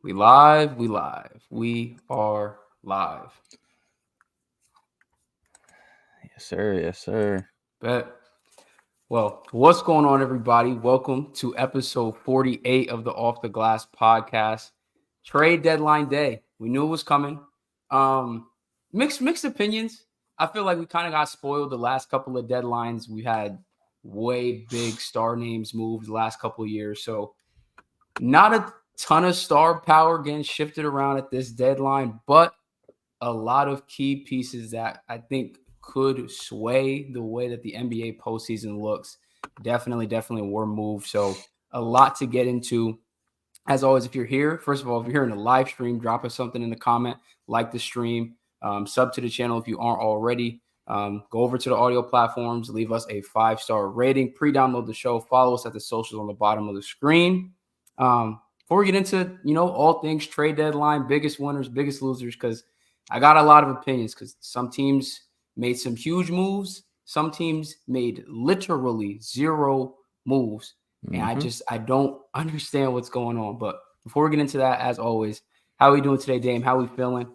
We live. We are live. Yes, sir. Yes, sir. Bet. Well, what's going on, everybody? Welcome to episode 48 of the Off the Glass podcast. Trade deadline day. We knew it was coming. Um, mixed opinions. I feel like we kind of got spoiled the last couple of deadlines. We had way big star names moved the last couple of years. So not a ton of star power getting shifted around at this deadline, but a lot of key pieces that I think could sway the way that the NBA postseason looks. Definitely were moved. So a lot to get into. As always, if you're here, first of all, if you're here in the live stream, drop us something in the comment, like the stream, sub to the channel if you aren't already. Go over to the audio platforms, leave us a 5-star rating, pre-download the show, follow us at the socials on the bottom of the screen. Before we get into, all things trade deadline, biggest winners, biggest losers, because I got a lot of opinions because some teams made some huge moves. Some teams made literally zero moves. And I don't understand what's going on. But before we get into that, as always, how are we doing today, Dame? How are we feeling?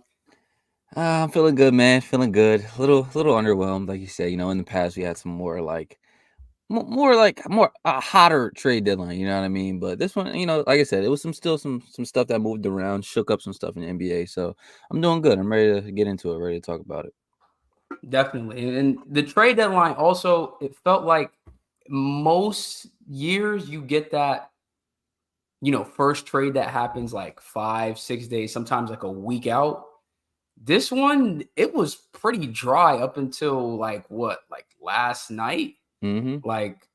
I'm feeling good, man. Feeling good. Little underwhelmed, like you said. In the past we had some more hotter trade deadline. You know what I mean? But this one, like I said, it was some stuff that moved around, shook up some stuff in the NBA. So I'm doing good. I'm ready to get into it. Ready to talk about it. Definitely. And the trade deadline also, it felt like most years you get that, first trade that happens like 5-6 days, sometimes like a week out. This one, it was pretty dry up until like last night. Mm-hmm. Like,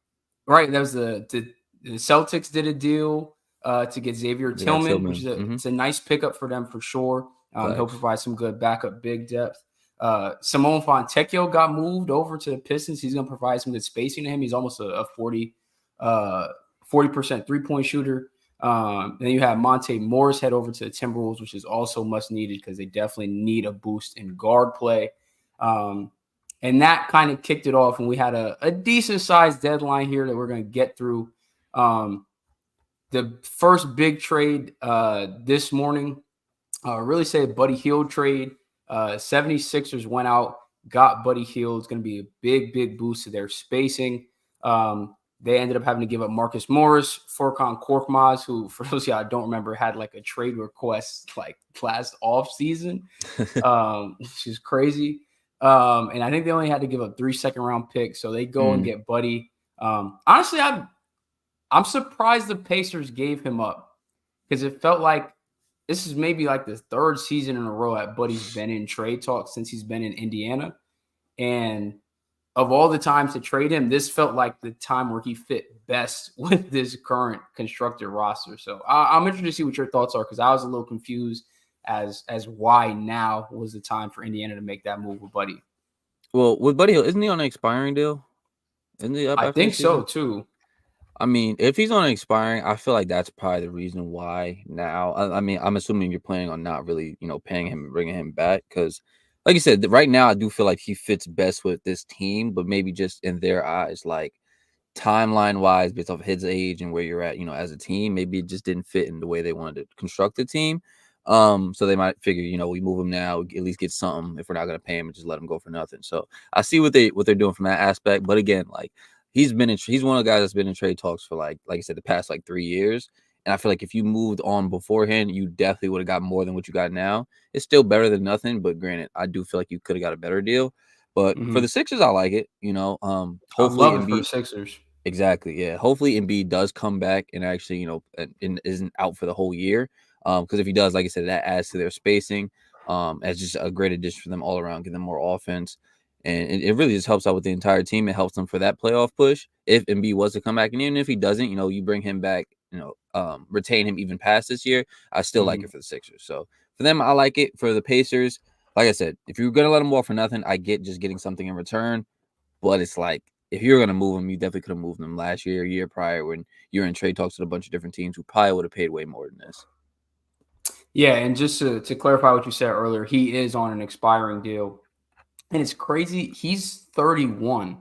right, that was the Celtics did a deal to get Xavier They got Tillman, which Tillman. is it's a nice pickup for them for sure. He'll Facts. provide some good backup big depth. Simone Fontecchio got moved over to the Pistons. He's going to provide some good spacing to him. He's almost a 40% three-point shooter. Then you have Monte Morris head over to the Timberwolves, which is also much needed because they definitely need a boost in guard play. And that kind of kicked it off, and we had a decent-sized deadline here that we're going to get through. The first big trade this morning, really say Buddy Hield trade. 76ers went out, got Buddy Hield. It's going to be a big boost to their spacing. They ended up having to give up Marcus Morris, Furkan Korkmaz, who, for those of y'all don't remember, had like a trade request like last offseason, which is crazy. And I think they only had to give up 3 second-round picks, so they go and get Buddy. Honestly, I'm surprised the Pacers gave him up because it felt like this is maybe like the third season in a row that Buddy's been in trade talks since he's been in Indiana. And of all the times to trade him, this felt like the time where he fit best with this current constructed roster. So I'm interested to see what your thoughts are because I was a little confused as why now was the time for Indiana to make that move with Buddy. Well, with Buddy Hield, isn't he on an expiring deal? Isn't he up I after think this season? so too. I mean, if he's on an expiring, I feel like that's probably the reason why now. I mean, I'm assuming you're planning on not really, paying him and bringing him back because, like you said, right now I do feel like he fits best with this team, but maybe just in their eyes, like timeline wise, based off his age and where you're at, as a team, maybe it just didn't fit in the way they wanted to construct the team. So they might figure, we move him now, at least get something if we're not going to pay him and just let him go for nothing. So I see what they're doing from that aspect, but again, like. He's one of the guys that's been in trade talks for like I said, the past 3 years. And I feel like if you moved on beforehand, you definitely would have got more than what you got now. It's still better than nothing, but granted, I do feel like you could have got a better deal. But for the Sixers, I like it. I Hopefully love it for the Embiid. Sixers. Exactly, yeah. Hopefully Embiid does come back and actually, and isn't out for the whole year. Because if he does, like I said, that adds to their spacing. As just a great addition for them all around, give them more offense. And it really just helps out with the entire team. It helps them for that playoff push if Embiid was to come back. And even if he doesn't, you bring him back, retain him even past this year. I still like it for the Sixers. So for them, I like it. For the Pacers, like I said, if you're going to let him walk for nothing, I get just getting something in return. But it's like, if you're going to move him, you definitely could have moved him last year, year prior, when you're in trade talks with a bunch of different teams who probably would have paid way more than this. Yeah, and just to clarify what you said earlier, he is on an expiring deal. And it's crazy. He's 31.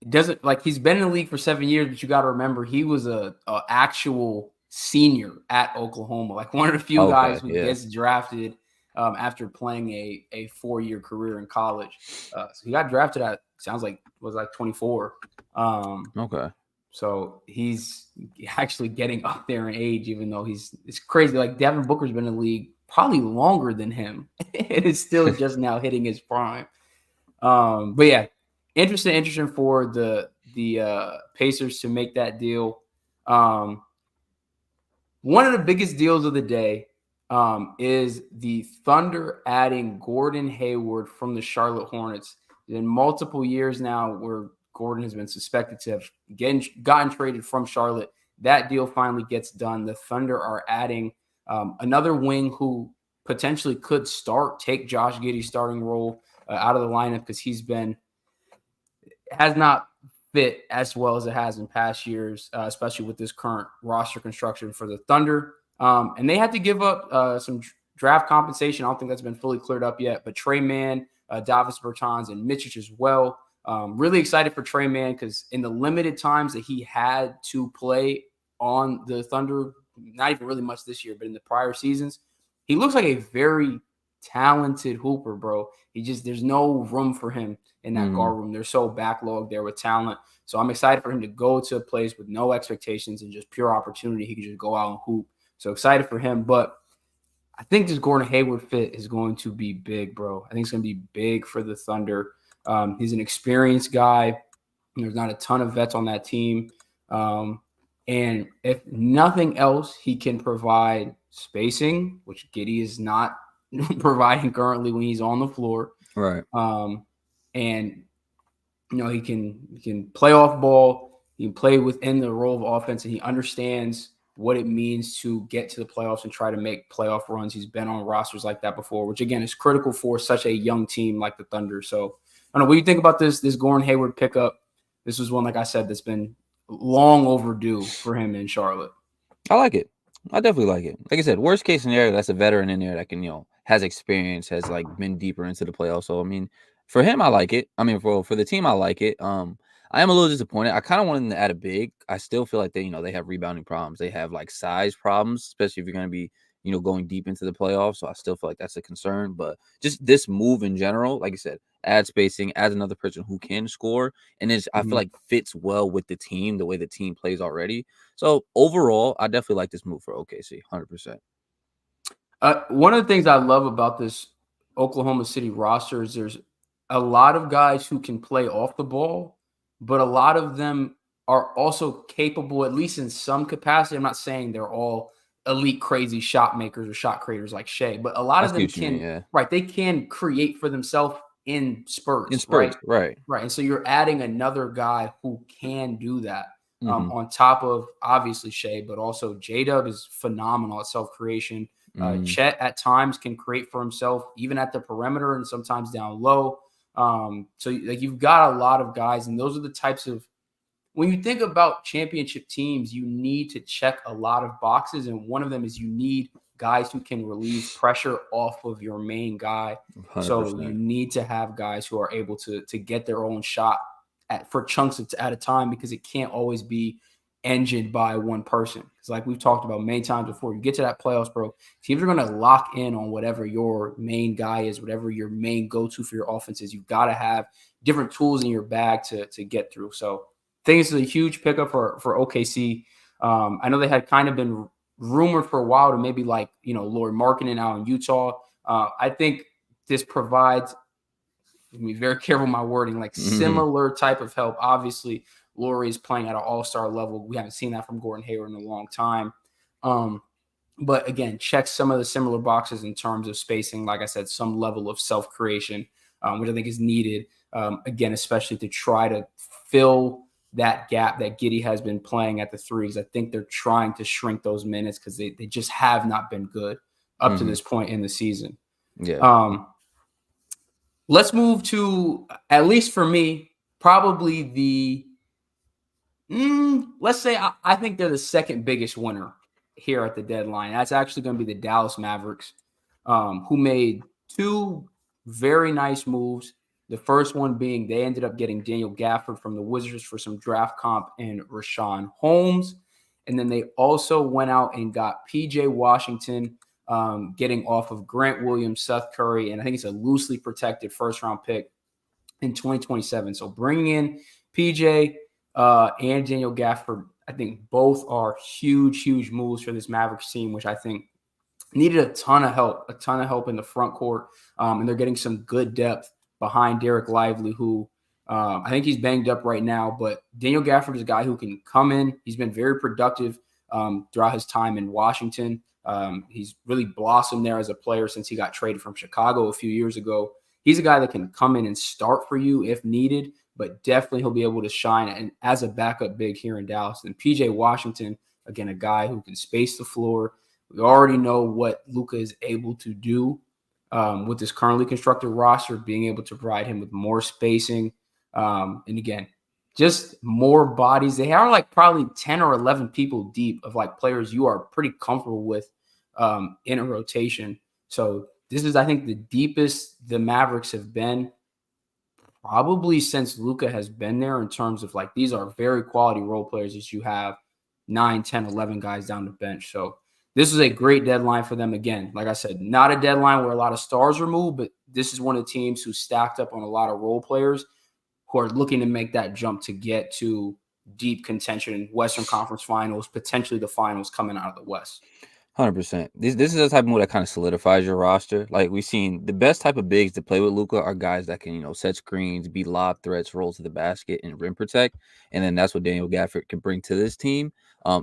It doesn't like he's been in the league for 7 years, but you got to remember he was a actual senior at Oklahoma, like one of the few guys who gets drafted after playing a 4-year career in college. So he got drafted at, sounds like, was like 24. Okay. So he's actually getting up there in age, even though it's crazy. Like Devin Booker's been in the league probably longer than him. It is still just now hitting his prime. But yeah, interesting for the Pacers to make that deal. One of the biggest deals of the day is the Thunder adding Gordon Hayward from the Charlotte Hornets. In multiple years now where Gordon has been suspected to have gotten traded from Charlotte. That deal finally gets done. The Thunder are adding another wing who potentially could take Josh Giddey's starting role out of the lineup because has not fit as well as it has in past years, especially with this current roster construction for the Thunder. And they had to give up some draft compensation. I don't think that's been fully cleared up yet, but Trey Mann, Davis Bertans, and Mitchich as well. Really excited for Trey Mann because in the limited times that he had to play on the Thunder, not even really much this year, but in the prior seasons, he looks like a very talented hooper, bro. There's no room for him in that guard room. They're so backlogged there with talent. So I'm excited for him to go to a place with no expectations and just pure opportunity. He can just go out and hoop. So excited for him. But I think this Gordon Hayward fit is going to be big, bro. I think it's going to be big for the Thunder. He's an experienced guy. There's not a ton of vets on that team. And if nothing else, he can provide spacing, which Giddey is not providing currently when he's on the floor. Right. And he can play off ball. He can play within the role of offense, and he understands what it means to get to the playoffs and try to make playoff runs. He's been on rosters like that before, which again is critical for such a young team like the Thunder. So I don't know. What do you think about this Gordon Hayward pickup? This was one, like I said, that's been long overdue for him in Charlotte. I like it. I definitely like it. Like I said, worst case scenario, that's a veteran in there that can, has experience, has like been deeper into the playoffs. So I mean, for him, I like it. I mean, for the team, I like it. I am a little disappointed. I kind of wanted them to add a big. I still feel like they have rebounding problems. They have like size problems, especially if you're going to be, going deep into the playoffs. So I still feel like that's a concern. But just this move in general, like I said, add spacing, add another person who can score, and I feel like fits well with the team, the way the team plays already. So overall, I definitely like this move for OKC, 100%. One of the things I love about this Oklahoma City roster is there's a lot of guys who can play off the ball, but a lot of them are also capable, at least in some capacity. I'm not saying they're all elite, crazy shot makers or shot creators like Shea, but a lot of them can, right? They can create for themselves in spurts, right? And so you're adding another guy who can do that on top of obviously Shea, but also J-Dub is phenomenal at self-creation. Chet at times can create for himself, even at the perimeter and sometimes down low. So like you've got a lot of guys, and those are the types of, when you think about championship teams, you need to check a lot of boxes. And one of them is you need guys who can relieve pressure off of your main guy. 100%. So you need to have guys who are able to get their own shot for chunks at a time, because it can't always be engined by one person. Because like we've talked about many times before, you get to that playoffs, bro, teams are going to lock in on whatever your main guy is, whatever your main go-to for your offense is. You've got to have different tools in your bag to get through. So I think this is a huge pickup for OKC. I know they had kind of been rumored for a while to maybe like, Lauri Markkanen out in Utah. I think this provides, be very careful with my wording, like similar type of help. Obviously, Lauri is playing at an all-star level. We haven't seen that from Gordon Hayward in a long time. But again, check some of the similar boxes in terms of spacing. Like I said, some level of self-creation, which I think is needed, again, especially to try to fill that gap that Giddey has been playing at the threes. I think they're trying to shrink those minutes because they just have not been good up to this point in the season. Yeah. Let's move to, at least for me, probably let's say I think they're the second biggest winner here at the deadline. That's actually going to be the Dallas Mavericks, who made two very nice moves. The first one being they ended up getting Daniel Gafford from the Wizards for some draft comp and Rashawn Holmes. And then they also went out and got PJ Washington, getting off of Grant Williams, Seth Curry, and I think it's a loosely protected first-round pick in 2027. So bringing in PJ and Daniel Gafford, I think both are huge, huge moves for this Mavericks team, which I think needed a ton of help in the front court. And they're getting some good depth behind Derek Lively, who I think he's banged up right now. But Daniel Gafford is a guy who can come in. He's been very productive throughout his time in Washington. He's really blossomed there as a player since he got traded from Chicago a few years ago. He's a guy that can come in and start for you if needed, but definitely he'll be able to shine and as a backup big here in Dallas. And PJ Washington, again, a guy who can space the floor. We already know what Luka is able to do with this currently constructed roster, being able to provide him with more spacing. And again, just more bodies. They are like probably 10 or 11 people deep of like players you are pretty comfortable with in a rotation. So this is, I think, the deepest the Mavericks have been probably since Luka has been there, in terms of like, these are very quality role players that you have 9, 10, 11 guys down the bench. So this is a great deadline for them. Again, like I said, not a deadline where a lot of stars are moved, but this is one of the teams who stacked up on a lot of role players who are looking to make that jump to get to deep contention, Western Conference Finals, potentially the finals coming out of the West. 100%. This is the type of move that kind of solidifies your roster. Like, we've seen the best type of bigs to play with Luka are guys that can, set screens, be lob threats, roll to the basket, and rim protect. And then that's what Daniel Gafford can bring to this team.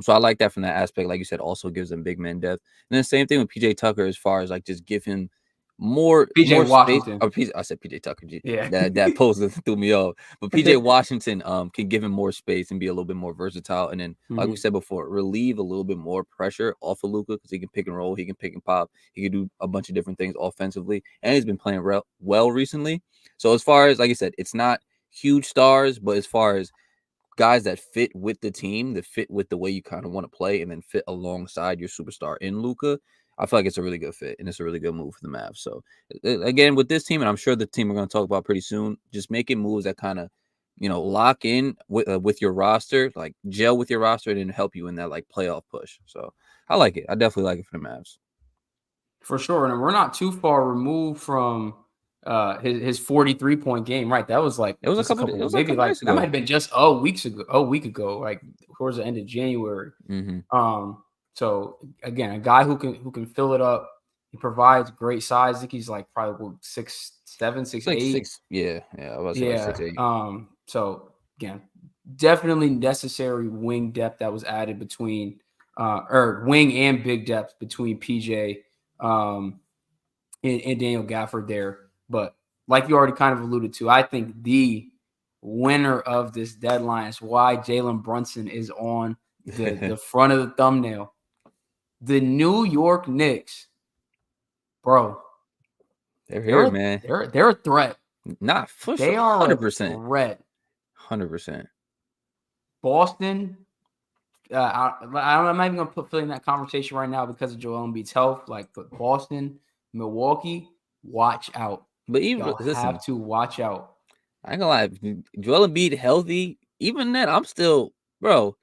So I like that from that aspect. Like you said, also gives them big man depth. And then same thing with PJ Tucker, as far as like just give him more Washington. Space. I said PJ Tucker. Yeah, that pose threw me off. But PJ Washington can give him more space and be a little bit more versatile. And then, like we said before, relieve a little bit more pressure off of Luka, because he can pick and roll, he can pick and pop, he can do a bunch of different things offensively, and he's been playing well recently. So as far as, like I said, it's not huge stars, but as far as guys that fit with the team, that fit with the way you kind of want to play, and then fit alongside your superstar in Luka, I feel like it's a really good fit, and it's a really good move for the Mavs. So, again, with this team, and I'm sure the team we're going to talk about pretty soon, just making moves that kind of, lock in with your roster, like gel with your roster, and then help you in that like playoff push. So, I like it. I definitely like it for the Mavs. For sure. And we're not too far removed from his 43-point game, right? That was like it was just a couple, maybe like ago. That might have been just a week ago, like towards the end of January. So again, a guy who can fill it up. He provides great size. I think he's like probably 6'7", 6'8". Like 6, yeah. I was like 6'8". So again, definitely necessary wing depth that was added between or wing and big depth between PJ and Daniel Gafford there. But like you already kind of alluded to, I think the winner of this deadline is why Jalen Brunson is on the front of the thumbnail. The New York Knicks, bro. They're here, man. They're a threat. Nah, for they sure. are 100%. A threat. 100%. Boston. I'm not even gonna fill in that conversation right now because of Joel Embiid's health. But Boston, Milwaukee, watch out. But even have to watch out. I ain't gonna lie, Joel Embiid healthy. Even then, I'm still, bro.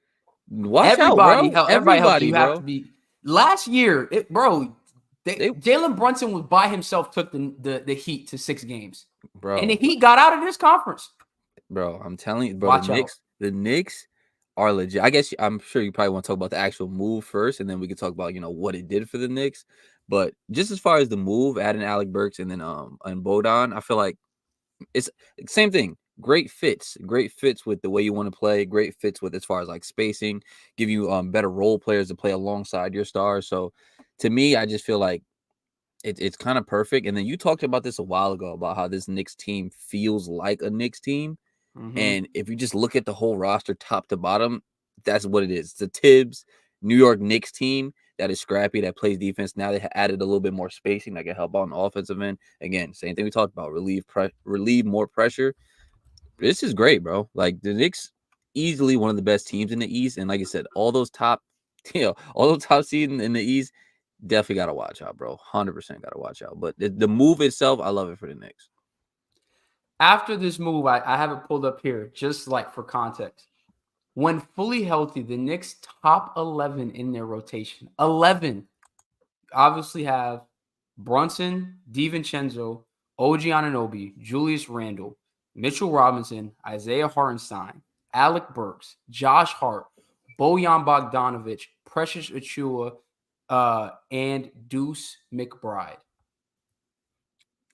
Watch out, bro. Everybody, you have to be. Last year, Jalen Brunson was by himself, took the Heat to 6 games, bro, and the Heat got out of this conference. Bro, I'm telling you, bro. The Knicks are legit. I guess I'm sure you probably want to talk about the actual move first, and then we can talk about what it did for the Knicks. But just as far as the move, adding Alec Burks and then and Bogdan, I feel like it's same thing. Great fits with the way you want to play. Great fits with as far as like spacing, give you better role players to play alongside your stars. So to me, I just feel like it's kind of perfect. And then you talked about this a while ago about how this Knicks team feels like a Knicks team. And if you just look at the whole roster top to bottom, that's what it is. It's a Tibbs New York Knicks team that is scrappy, that plays defense. Now they added a little bit more spacing that can help out on the offensive end. Again, same thing we talked about, relieve more pressure. This is great, bro. Like, the Knicks, easily one of the best teams in the East. And like I said, all those top seeds in the East, definitely got to watch out, bro. 100% got to watch out. But the move itself, I love it for the Knicks. After this move, I have it pulled up here, just like for context. When fully healthy, the Knicks top 11 in their rotation. 11. Obviously have Brunson, DiVincenzo, OG Anunoby, Julius Randle, Mitchell Robinson, Isaiah Hartenstein, Alec Burks, Josh Hart, Bojan Bogdanovic, Precious Achiuwa, and Deuce McBride.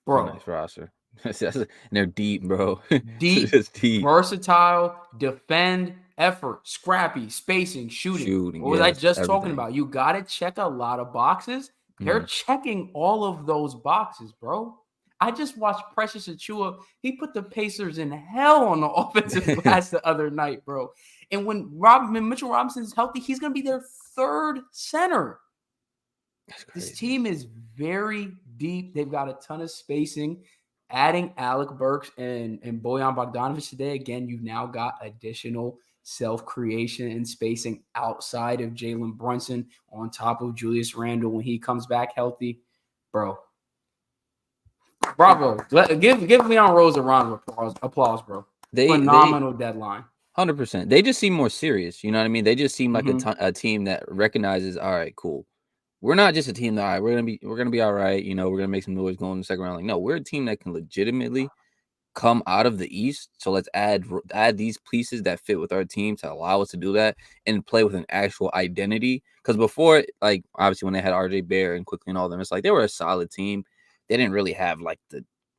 Bro, Nice roster. And they're deep, bro. Deep, It's deep, versatile, defend, effort, scrappy, spacing, shooting. What was I just talking about? You got to check a lot of boxes. They're checking all of those boxes, bro. I just watched Precious Achiuwa. He put the Pacers in hell on the offensive glass the other night, bro. And when Mitchell Robinson is healthy, he's going to be their third center. This team is very deep. They've got a ton of spacing. Adding Alec Burks and Bojan Bogdanovic today, again, you've now got additional self-creation and spacing outside of Jalen Brunson on top of Julius Randle when he comes back healthy. Bro. Bravo. Give Leon Rose a round of applause, bro. Phenomenal deadline. 100%. They just seem more serious. You know what I mean? They just seem like a team that recognizes, all right, cool. We're not just a team that, all right, we're gonna be all right. You know, we're gonna make some noise going in the second round. Like, no, we're a team that can legitimately come out of the East. So let's add these pieces that fit with our team to allow us to do that and play with an actual identity. Because before, like obviously when they had RJ Barrett and Quickly and all them, it's like they were a solid team. They didn't really have like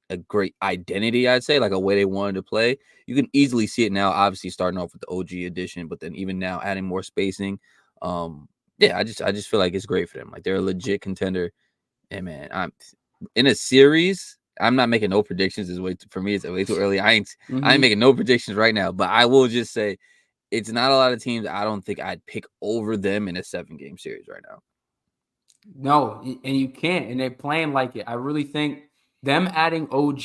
a great identity, I'd say, like a way they wanted to play. You can easily see it now, obviously starting off with the OG edition, but then even now adding more spacing. Yeah, I just feel like it's great for them. Like they're a legit contender. And man, I'm in a series. I'm not making no predictions. It's way too early. I ain't making no predictions right now. But I will just say it's not a lot of teams I don't think I'd pick over them in a 7-game series right now. No, and you can't. And they're playing like it. I really think them adding OG,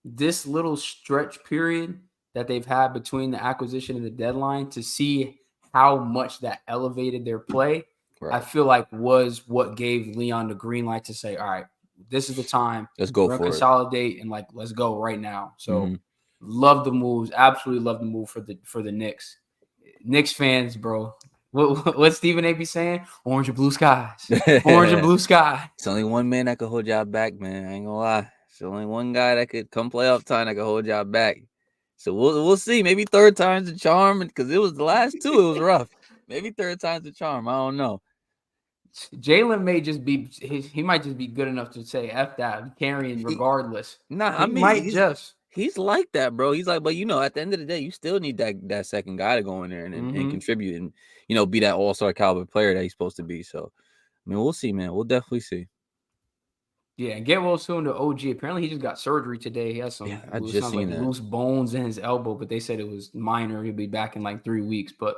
this little stretch period that they've had between the acquisition and the deadline to see how much that elevated their play, right, I feel like was what gave Leon the green light to say, all right, this is the time. Let's go for consolidate it. And like, let's go right now. So love the moves. Absolutely love the move for the Knicks. Knicks fans, bro. What Stephen A be saying? Orange and blue skies. Orange and blue sky. It's only one man that could hold y'all back, man. I ain't gonna lie. It's only one guy that could come playoff time that could hold y'all back. So we'll see. Maybe third time's the charm, because it was the last two. It was rough. Maybe third time's the charm. I don't know. Jalen may just be he might just be good enough to say F that, carrying regardless. He's like that, bro. He's like, but you know, at the end of the day, you still need that second guy to go in there and contribute and, you know, be that all-star caliber player that he's supposed to be. So I mean, we'll see, man. We'll definitely see. Yeah, and get well soon to OG. Apparently, he just got surgery today. He has some loose bones in his elbow, but they said it was minor. He'll be back in like 3 weeks. But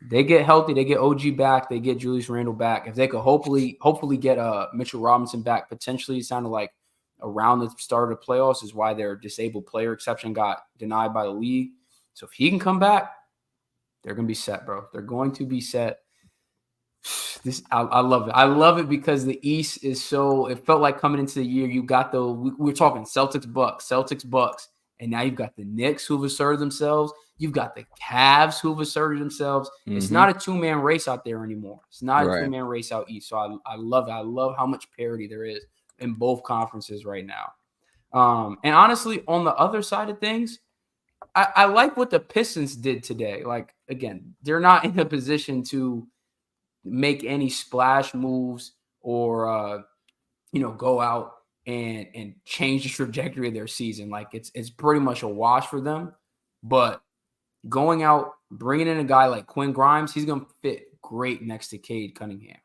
they get healthy. They get OG back. They get Julius Randle back. If they could hopefully get Mitchell Robinson back, potentially, it sounded like around the start of the playoffs is why their disabled player exception got denied by the league. So if he can come back, they're going to be set, bro. They're going to be set. I love it. I love it because the East is so. It felt like coming into the year, you got we're talking Celtics Bucks, and now you've got the Knicks who've asserted themselves. You've got the Cavs who've asserted themselves. It's not a 2-man race out there anymore. It's not a 2-man race out East. So I love it. I love how much parity there is in both conferences right now. And honestly, on the other side of things, I like what the Pistons did today. Like, again, they're not in a position to make any splash moves or go out and change the trajectory of their season. Like it's pretty much a wash for them. But going out, bringing in a guy like Quinn Grimes, he's gonna fit great next to Cade Cunningham.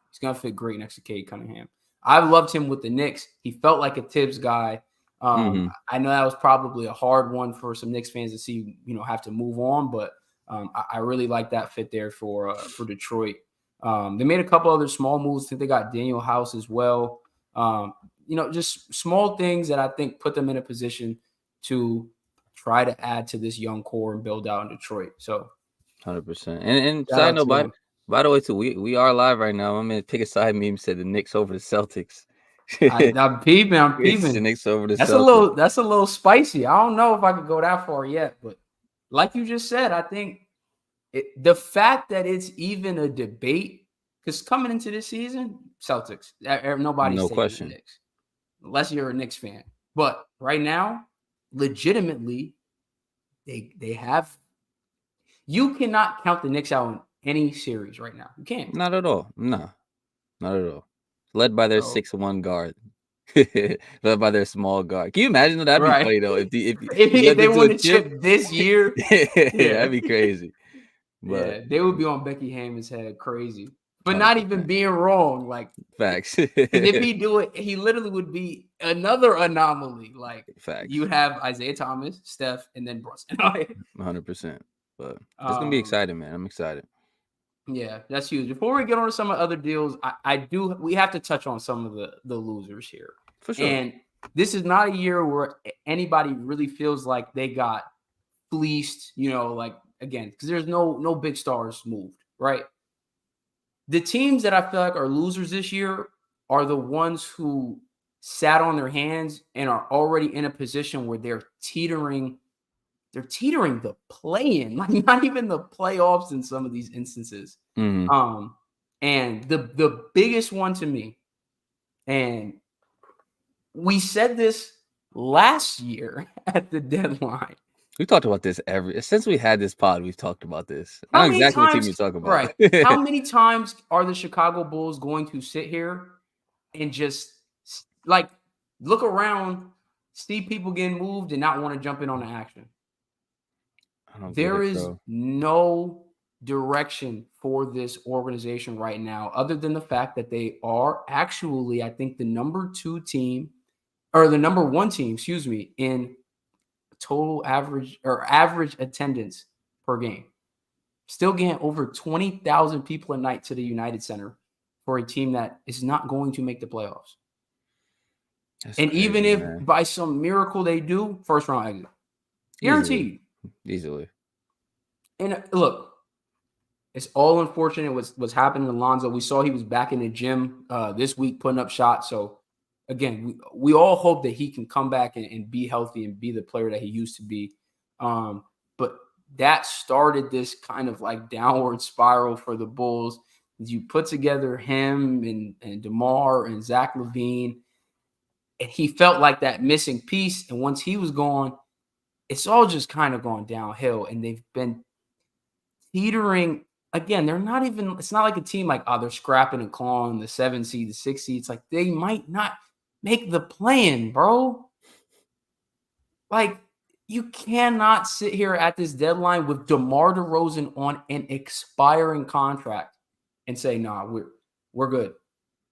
I've loved him with the Knicks. He felt like a Tibbs guy. I know that was probably a hard one for some Knicks fans to see, have to move on, but I really like that fit there for Detroit. They made a couple other small moves. I think they got Daniel House as well. Just small things that I think put them in a position to try to add to this young core and build out in Detroit. So 100%. And side note, by the way, too, we are live right now. I'm gonna pick a side meme, said the Knicks over the Celtics. I'm peeping. The Knicks over the Celtics. That's a little spicy. I don't know if I could go that far yet, but like you just said, I think The fact that it's even a debate, because coming into this season, Celtics, nobody's No taking the question. Knicks, unless you're a Knicks fan. But right now, legitimately, they have. You cannot count the Knicks out in any series right now. You can't. Not at all. No, not at all. Led by their So 6'1" guard. Led by their small guard. Can you imagine that? That'd be right, funny though. If you if led they them to won a the chip, chip this year, yeah, that'd be crazy. But yeah, they would be on Becky Hammond's head, crazy, but not even 100% being wrong. Like, facts. because if he do it, he literally would be another anomaly. Like you Facts. would have Isaiah Thomas, Steph, and then Brunson. 100%. But it's gonna be exciting, man. I'm excited. Yeah, that's huge. Before we get on to some of the other deals, we have to touch on some of the losers here. For sure. And this is not a year where anybody really feels like they got fleeced, like again, because there's no big stars moved, right? The teams that I feel like are losers this year are the ones who sat on their hands and are already in a position where they're teetering the play-in, like not even the playoffs in some of these instances. Mm-hmm. And the biggest one to me, and we said this last year at the deadline. We talked about this since we had this pod. We've talked about this. I How know many exactly what team times, you're talking about. right? How many times are the Chicago Bulls going to sit here and just like look around, see people getting moved, and not want to jump in on the action? There is no direction for this organization right now, other than the fact that they are actually, I think, the number 2 team or the number 1 team, excuse me, in total average attendance per game. Still getting over 20,000 people a night to the United Center for a team that is not going to make the playoffs. That's and crazy, even if by some miracle they do, first round exit. Guaranteed. Easily. And look, it's all unfortunate what's happening to Lonzo. We saw he was back in the gym this week putting up shots. So, again, we all hope that he can come back and be healthy and be the player that he used to be. But that started this kind of like downward spiral for the Bulls. You put together him and DeMar and Zach LaVine, and he felt like that missing piece. And once he was gone, it's all just kind of gone downhill. And they've been teetering. Again, they're not even, it's not like a team like, they're scrapping and clawing the 7 seed, the 6 seed. It's like they might not make the play-in, bro. Like, you cannot sit here at this deadline with DeMar DeRozan on an expiring contract and say, nah, we're good.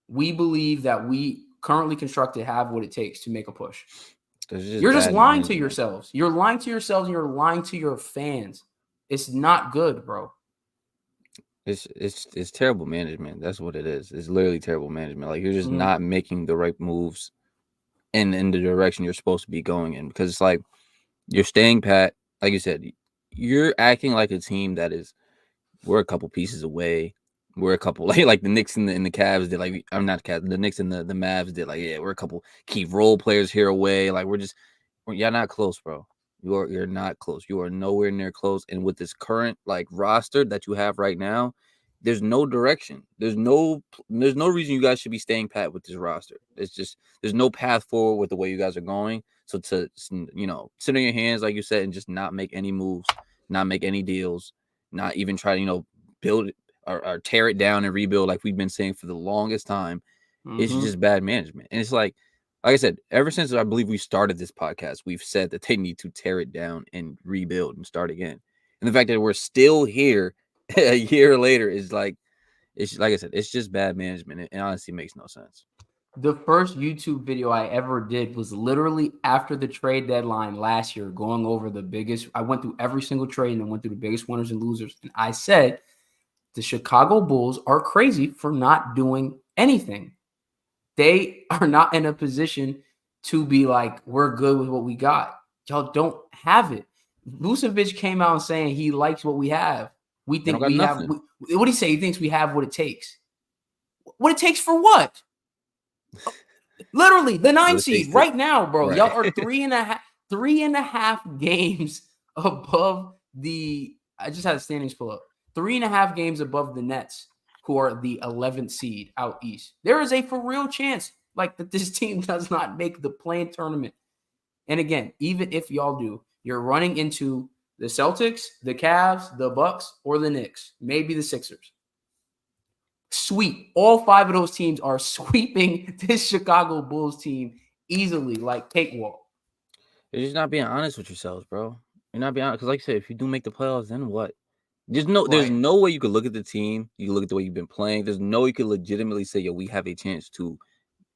We believe that we currently constructed have what it takes to make a push. You're just lying to yourselves. You're lying to yourselves and you're lying to your fans. It's not good, bro. It's terrible management. That's what it is. It's literally terrible management. Like, you're just not making the right moves in the direction you're supposed to be going in, because it's like you're staying pat. Like you said, you're acting like a team that is, we're a couple pieces away. We're a couple like the Knicks and the Cavs did. Like, I'm not the Cavs. The Knicks and the Mavs did. Like, yeah, we're a couple key role players here away. Like, you're not close, bro. You're not close. You are nowhere near close. And with this current like roster that you have right now, there's no direction. There's no reason you guys should be staying pat with this roster. It's just, there's no path forward with the way you guys are going. So to, sit on your hands, like you said, and just not make any moves, not make any deals, not even try to, build it or tear it down and rebuild like we've been saying for the longest time. It's just bad management. And it's like I said, ever since I believe we started this podcast, we've said that they need to tear it down and rebuild and start again. And the fact that we're still here a year later is like, it's like I said, it's just bad management. It honestly makes no sense. The first YouTube video I ever did was literally after the trade deadline last year, going over the biggest. I went through every single trade and then went through the biggest winners and losers. And I said, the Chicago Bulls are crazy for not doing anything. They are not in a position to be like, we're good with what we got. Y'all don't have it. Vucevic came out saying he likes what we have. We think we have. What did he say? He thinks we have what it takes. What it takes for what? Literally, the 9 seed right now, bro. Right. Y'all are 3.5 games above the I just had the standings pull up. 3.5 games above the Nets, who are the 11th seed out east. There is a for real chance like that this team does not make the play-in tournament. And again, even if y'all do, you're running into the Celtics, the Cavs, the Bucks, or the Knicks, maybe the Sixers. Sweep. All 5 of those teams are sweeping this Chicago Bulls team easily, like cakewalk. You're just not being honest with yourselves, bro. You're not being honest because, like I said, if you do make the playoffs, then what? There's Right. no way you could look at the team. You look at the way you've been playing. There's no way you could legitimately say, yo, we have a chance to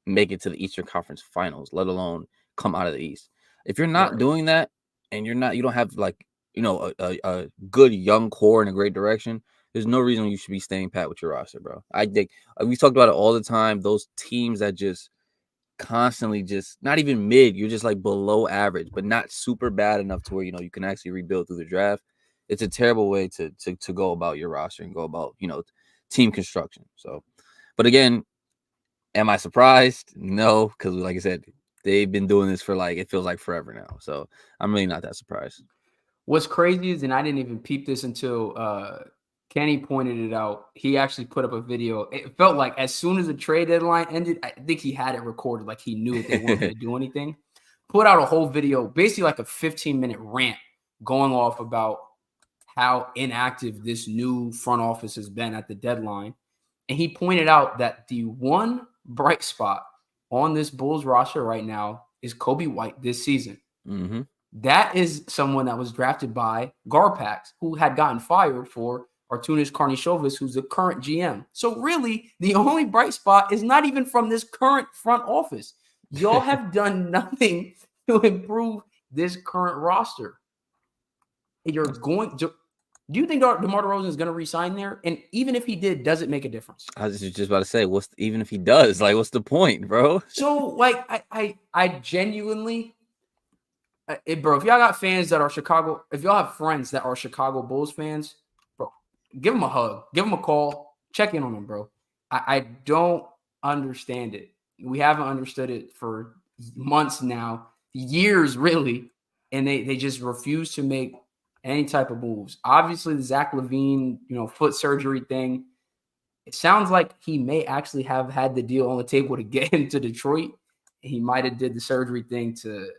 make it to the Eastern Conference Finals, let alone come out of the East. If you're not Right. doing that, and you don't have like a good young core in a great direction, there's no reason you should be staying pat with your roster, bro. I think we talked about it all the time. Those teams that just constantly just not even mid, you're just like below average, but not super bad enough to where you can actually rebuild through the draft. It's a terrible way to go about your roster and go about team construction. So, but again, am I surprised? No, because like I said, they've been doing this for it feels like forever now. So I'm really not that surprised. What's crazy is, and I didn't even peep this until Kenny pointed it out. He actually put up a video. It felt like as soon as the trade deadline ended, I think he had it recorded, like he knew they weren't going to do anything. Put out a whole video, basically like a 15-minute rant going off about how inactive this new front office has been at the deadline. And he pointed out that the one bright spot on this Bulls roster right now is Kobe White this season. Mm-hmm. That is someone that was drafted by Garpax, who had gotten fired for Artunis Karnisovas, who's the current GM. So really, the only bright spot is not even from this current front office. Y'all have done nothing to improve this current roster. You're going to. Do you think DeMar DeRozan is going to resign there? And even if he did, does it make a difference? I was just about to say, even if he does, what's the point, bro? So, I genuinely. Bro, if y'all got fans that are Chicago, if y'all have friends that are Chicago Bulls fans, bro, give them a hug, give them a call, check in on them, bro. I don't understand it. We haven't understood it for months now, years really, and they just refuse to make any type of moves. Obviously, the Zach LaVine, foot surgery thing, it sounds like he may actually have had the deal on the table to get him to Detroit. He might have did the surgery thing to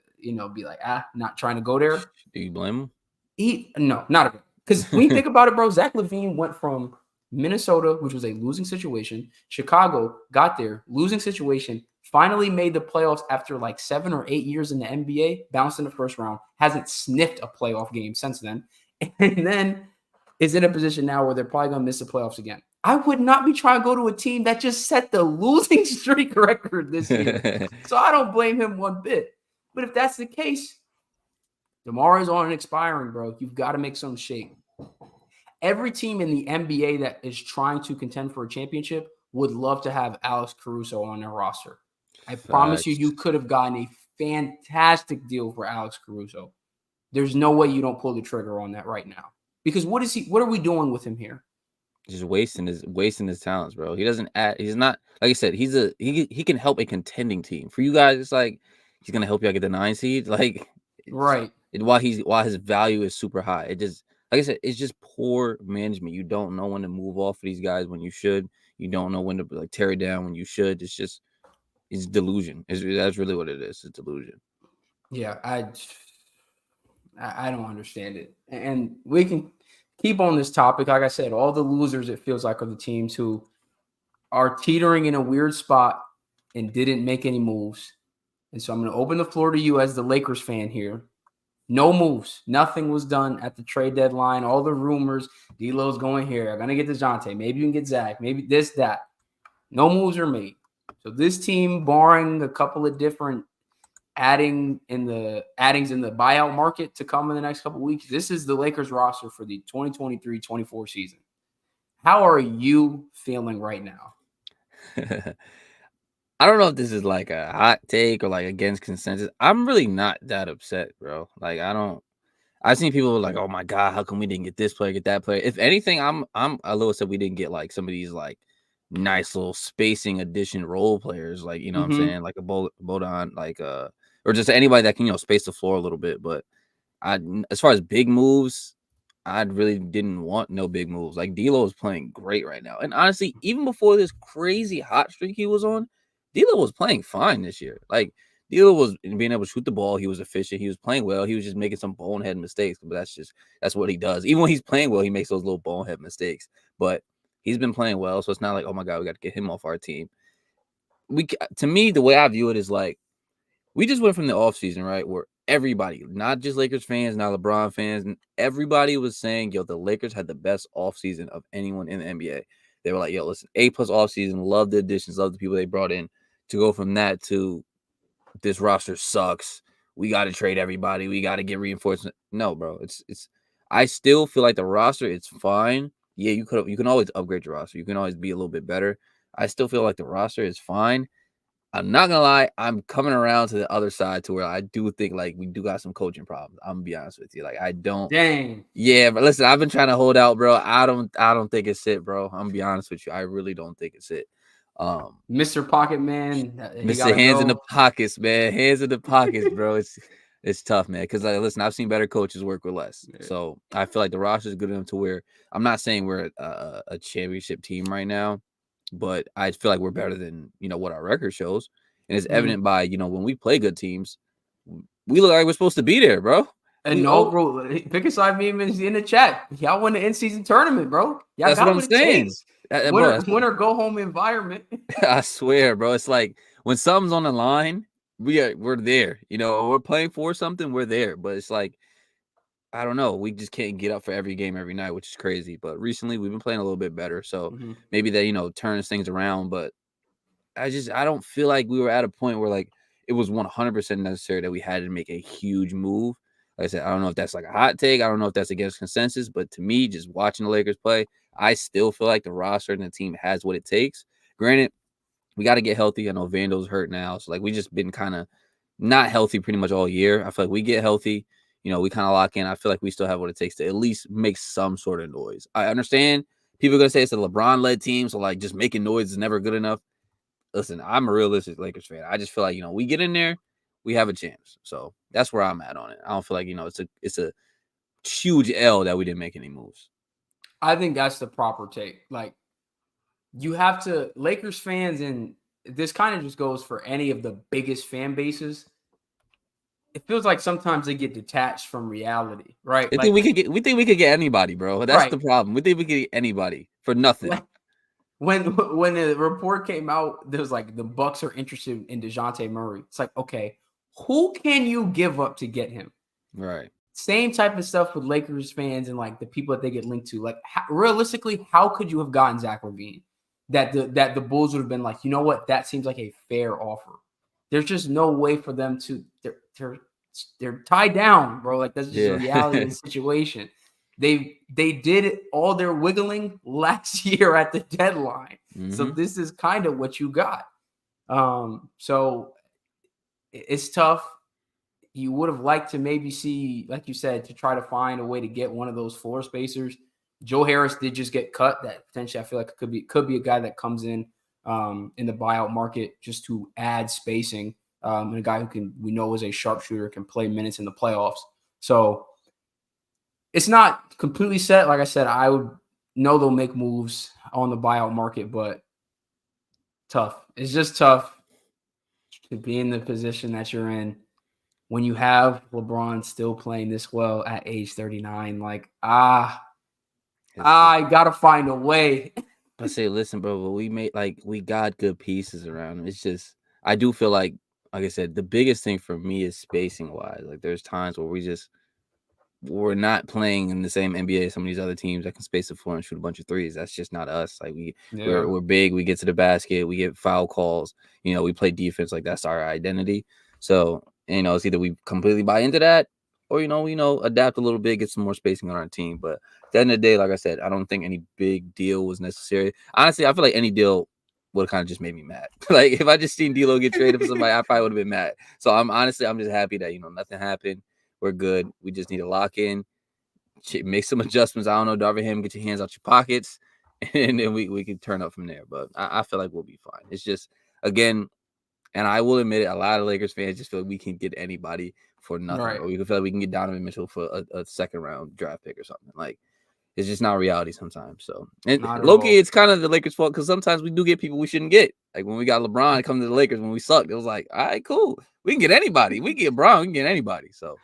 be like, not trying to go there. Do you blame him? No, not a bit. Because when you think about it, bro, Zach LaVine went from Minnesota, which was a losing situation. Chicago got there, losing situation, finally made the playoffs after 7 or 8 years in the NBA, bounced in the first round, hasn't sniffed a playoff game since then, and then is in a position now where they're probably going to miss the playoffs again. I would not be trying to go to a team that just set the losing streak record this year. So I don't blame him one bit. But if that's the case, DeMar is on an expiring, bro. You've got to make some shake. Every team in the NBA that is trying to contend for a championship would love to have Alex Caruso on their roster. I promise you could have gotten a fantastic deal for Alex Caruso. There's no way you don't pull the trigger on that right now. Because what are we doing with him here? Just wasting his talents, bro. He doesn't he's not, like I said, he can help a contending team. For you guys, it's like he's gonna help you out get the 9 seed. Right. While his value is super high. It just, like I said, it's just poor management. You don't know when to move off of these guys when you should. You don't know when to tear it down when you should. It's delusion. That's really what it is. It's delusion. Yeah, I don't understand it. And we can keep on this topic. Like I said, all the losers, it feels like, are the teams who are teetering in a weird spot and didn't make any moves. And so I'm going to open the floor to you as the Lakers fan here. No moves. Nothing was done at the trade deadline. All the rumors, D'Lo's going here. I'm going to get DeJounte. Maybe you can get Zach. Maybe this, that. No moves are made. So this team, barring a couple of different addings in the buyout market to come in the next couple of weeks, this is the Lakers roster for the 2023-24 season. How are you feeling right now? I don't know if this is a hot take or against consensus. I'm really not that upset, bro. I've seen people like, oh my God, how come we didn't get this player, get that player? If anything, I'm a little upset we didn't get some of these nice little spacing addition role players, what I'm saying, like a Bodan, or just anybody that can, space the floor a little bit. But as far as big moves, I really didn't want no big moves. Like D'Lo is playing great right now, and honestly, even before this crazy hot streak he was on, D'Lo was playing fine this year. Like D'Lo was being able to shoot the ball. He was efficient. He was playing well. He was just making some bonehead mistakes, but that's what he does. Even when he's playing well, he makes those little bonehead mistakes. But he's been playing well, so it's not like, oh my god, we got to get him off our team. To me, the way I view it is like we just went from the offseason, right? Where everybody, not just Lakers fans, not LeBron fans, and everybody was saying, yo, the Lakers had the best offseason of anyone in the NBA. They were like, yo, listen, A+ offseason, love the additions, love the people they brought in. To go from that to this roster sucks. We got to trade everybody. We got to get reinforcement. No, bro. It's I still feel like the roster, it's fine. Yeah, you can always upgrade your roster. You can always be a little bit better. I still feel like the roster is fine. I'm not gonna lie, I'm coming around to the other side to where I do think like we do got some coaching problems. I'm gonna be honest with you. Like I don't. Dang. Yeah, but listen, I've been trying to hold out, bro. I don't think it's it, bro. I'm gonna be honest with you. I really don't think it's it. Mr. Pocket Man, he Mr. gotta Hands in the go. pockets, man. Hands in the pockets, bro. It's tough, man. Because like, listen, I've seen better coaches work with less. So I feel like the roster is good enough to where I'm not saying we're a championship team right now, but I feel like we're better than what our record shows, and it's evident by when we play good teams, we look like we're supposed to be there, bro. And no, bro, pick a side meme in the chat. Y'all win the in-season tournament, bro. Y'all that's got what I'm saying. Winner go home environment. I swear, bro. It's like when something's on the line, we're there. We're playing for something, we're there. But it's like I don't know. We just can't get up for every game every night, which is crazy. But recently we've been playing a little bit better, so maybe that turns things around. But I don't feel like we were at a point where like it was 100% necessary that we had to make a huge move. Like I said, I don't know if that's like a hot take. I don't know if that's against consensus, but to me, just watching the Lakers play, I still feel like the roster and the team has what it takes. Granted, we got to get healthy. I know Vandal's hurt now, so like we just been kind of not healthy pretty much all year. I feel like we get healthy, we kind of lock in. I feel like we still have what it takes to at least make some sort of noise. I understand people are gonna say it's a LeBron-led team, so like just making noise is never good enough. Listen, I'm a realistic Lakers fan. I just feel like we get in there, we have a chance. So that's where I'm at on it. I don't feel like it's a huge L that we didn't make any moves. I think that's the proper take. Like you have to Lakers fans, and this kind of just goes for any of the biggest fan bases. It feels like sometimes they get detached from reality, right? We think we could get anybody, bro. That's the problem. We think we could get anybody for nothing. When the report came out, there was like the Bucks are interested in DeJounte Murray. It's like, okay, who can you give up to get him? Right. Same type of stuff with Lakers fans and like the people that they get linked to. Like realistically, how could you have gotten Zach LaVine? That the Bulls would have been like, you know what? That seems like a fair offer. There's just no way for them to. They're tied down, bro. Like that's just the reality of the situation. They did all their wiggling last year at the deadline. So this is kind of what you got. So it's tough. You would have liked to maybe see, like you said, to try to find a way to get one of those floor spacers. Joe Harris did just get cut. That potentially I feel like it could be a guy that comes in the buyout market just to add spacing. And a guy who we know is a sharpshooter, can play minutes in the playoffs. So it's not completely set. Like I said, I would know they'll make moves on the buyout market, but tough. It's just tough to be in the position that you're in when you have LeBron still playing this well at age 39. Like, I got to find a way. I say, listen, bro, but we got good pieces around him. It's just, I do feel like I said, the biggest thing for me is spacing wise. Like there's times where we're not playing in the same NBA as some of these other teams that can space the floor and shoot a bunch of threes. That's just not us. Like we're big. We get to the basket. We get foul calls. We play defense. Like that's our identity. So it's either we completely buy into that or adapt a little bit, get some more spacing on our team. But at the end of the day, like I said, I don't think any big deal was necessary. Honestly, I feel like any deal would have kind of just made me mad. Like if I just seen D'Lo get traded for somebody, I probably would have been mad. So I'm just happy that nothing happened. We're good. We just need to lock in, make some adjustments. I don't know, Darvin Ham, get your hands out your pockets, and then we can turn up from there. But I feel like we'll be fine. It's just, again, And I will admit it, a lot of Lakers fans just feel like we can get anybody for nothing. Right. Or we can feel like we can get Donovan Mitchell for a second round draft pick or something. Like, it's just not reality sometimes. So, and Not at low-key, all. it's kind of the Lakers' fault because sometimes we do get people we shouldn't get. Like when we got LeBron come to the Lakers when we sucked, it was like, all right, cool. We can get anybody. We can get Brown. We can get anybody. So,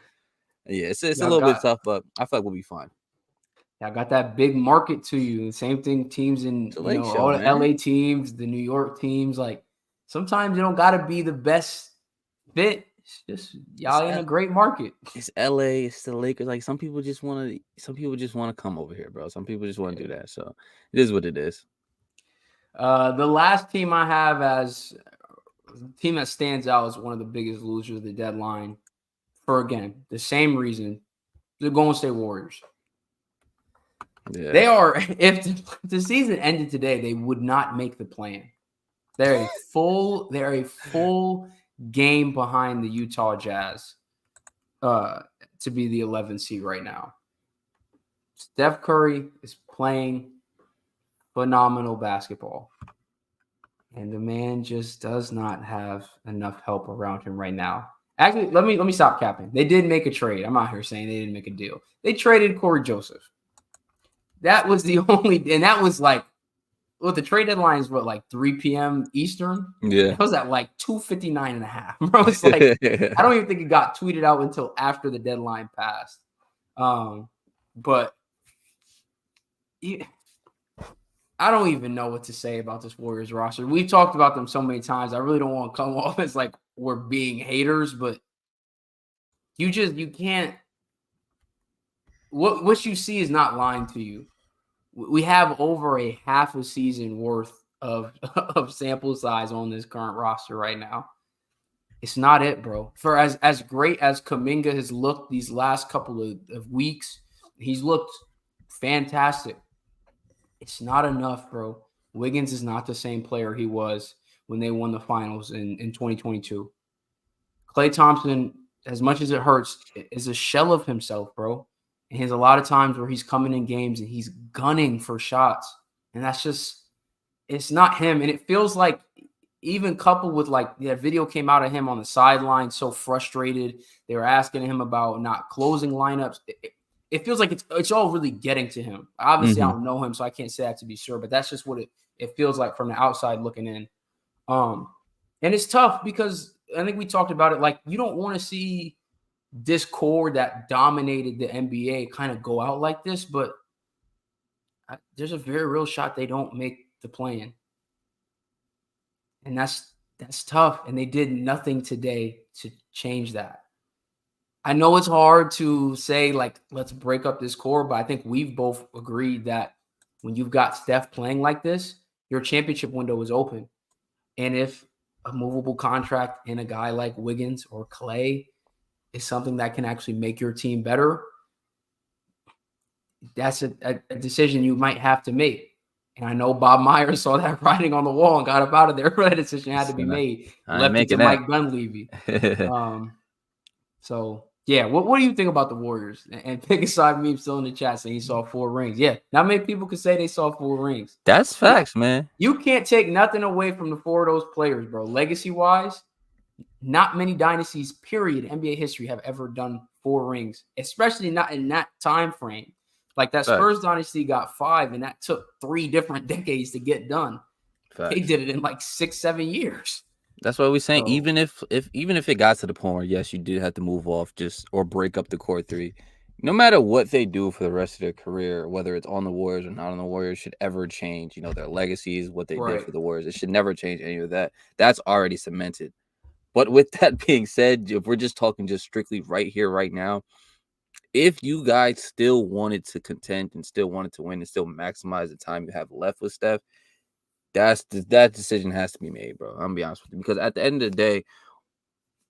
yeah, it's a little bit tough, but I feel like we'll be fine. I got that big market to you. Same thing, teams in all the LA teams, the New York teams. Like sometimes you don't gotta be the best fit. It's just y'all in a great market. It's LA, it's the Lakers. Like some people just want to come over here, bro. Some people just want to do that. So it is what it is. The last team I have as the team that stands out as one of the biggest losers of the deadline for again the same reason, the Golden State Warriors. Yeah. They are, if the season ended today, they would not make the play-in. They're a full game behind the Utah Jazz to be the 11th seed right now. Steph Curry is playing phenomenal basketball. And the man just does not have enough help around him right now. Actually, let me stop capping. They did make a trade. I'm out here saying they didn't make a deal. They traded Corey Joseph. That was the only, and that was like, well, the trade deadline is what, like 3 p.m. Eastern? Yeah. It was at like 2:59 and a half. Bro, it's like, I don't even think it got tweeted out until after the deadline passed. But I don't even know what to say about this Warriors roster. We've talked about them so many times. I really don't want to come off as like we're being haters, but you can't. What you see is not lying to you. We have over a half a season worth of sample size on this current roster right now. It's not it, bro. For as great as Kuminga has looked these last couple of weeks, he's looked fantastic. It's not enough, bro. Wiggins is not the same player he was when they won the finals in 2022. Klay Thompson, as much as it hurts, is a shell of himself, bro. And he has a lot of times where he's coming in games and he's gunning for shots. And that's just, it's not him. And it feels like even coupled with like that video came out of him on the sideline, so frustrated. They were asking him about not closing lineups. It feels like it's all really getting to him. Obviously, I don't know him, so I can't say that to be sure, but that's just what it feels like from the outside looking in. And it's tough because I think we talked about it. Like, you don't want to see this core that dominated the NBA kind of go out like this, but there's a very real shot they don't make the play-in. And that's tough. And they did nothing today to change that. I know it's hard to say, like, let's break up this core, but I think we've both agreed that when you've got Steph playing like this, your championship window is open. And if a movable contract in a guy like Wiggins or Klay is something that can actually make your team better, that's a decision you might have to make. And I know Bob Myers saw that writing on the wall and got up out of there. That decision had to be made. Left it to Mike Dunleavy. So, yeah, what do you think about the Warriors? And Pick Aside Meme still in the chat saying he saw 4 rings. Yeah, not many people could say they saw 4 rings. That's facts, man. You can't take nothing away from the 4 of those players, bro. Legacy-wise, not many dynasties, period, NBA history have ever done 4 rings, especially not in that time frame. Like that Spurs dynasty got 5, and that took 3 different decades to get done. Facts. They did it in like 6-7 years. That's what we're saying. So, even if it got to the point where, yes, you did have to move off or break up the core 3, no matter what they do for the rest of their career, whether it's on the Warriors or not on the Warriors, should ever change, their legacies, what they did for the Warriors. It should never change any of that. That's already cemented. But with that being said, if we're just talking just strictly right here, right now, if you guys still wanted to contend and still wanted to win and still maximize the time you have left with Steph, that decision has to be made, bro. I'm gonna be honest with you, because at the end of the day,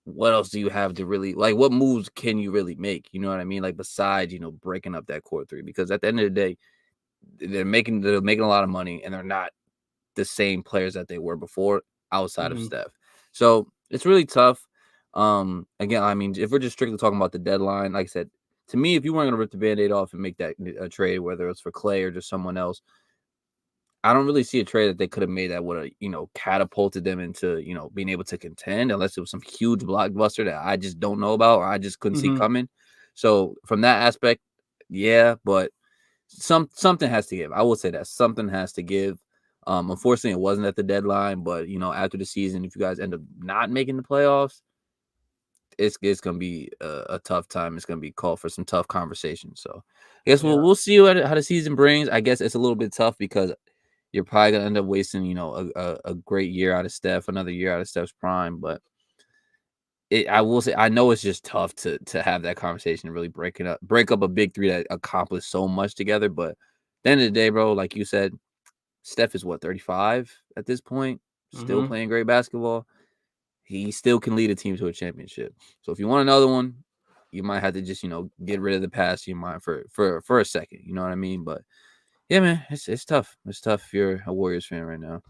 what else do you have to really, like, what moves can you really make? You know what I mean? Like, besides, breaking up that core 3, because at the end of the day, they're making a lot of money and they're not the same players that they were before outside of Steph. So it's really tough. Again, I mean, if we're just strictly talking about the deadline, like I said, to me, if you weren't going to rip the Band-Aid off and make that a trade, whether it's for Klay or just someone else, I don't really see a trade that they could have made that would have, catapulted them into, being able to contend unless it was some huge blockbuster that I just don't know about or I just couldn't see Mhm. coming. So from that aspect, yeah, but something has to give. I will say that something has to give. Unfortunately, it wasn't at the deadline, but after the season, if you guys end up not making the playoffs, it's gonna be a tough time. It's gonna be called for some tough conversations. So I guess Yeah. we'll see what how the season brings. I guess it's a little bit tough because you're probably gonna end up wasting, a great year out of Steph, another year out of Steph's prime. But I will say, I know it's just tough to have that conversation and really break up a big three that accomplished so much together. But at the end of the day, bro, like you said, Steph is what 35 at this point, still Mhm. playing great basketball. He still can lead a team to a championship. So if you want another one, you might have to just get rid of the past in your mind for a second. You know what I mean? But yeah, man, it's tough. It's tough if you're a Warriors fan right now.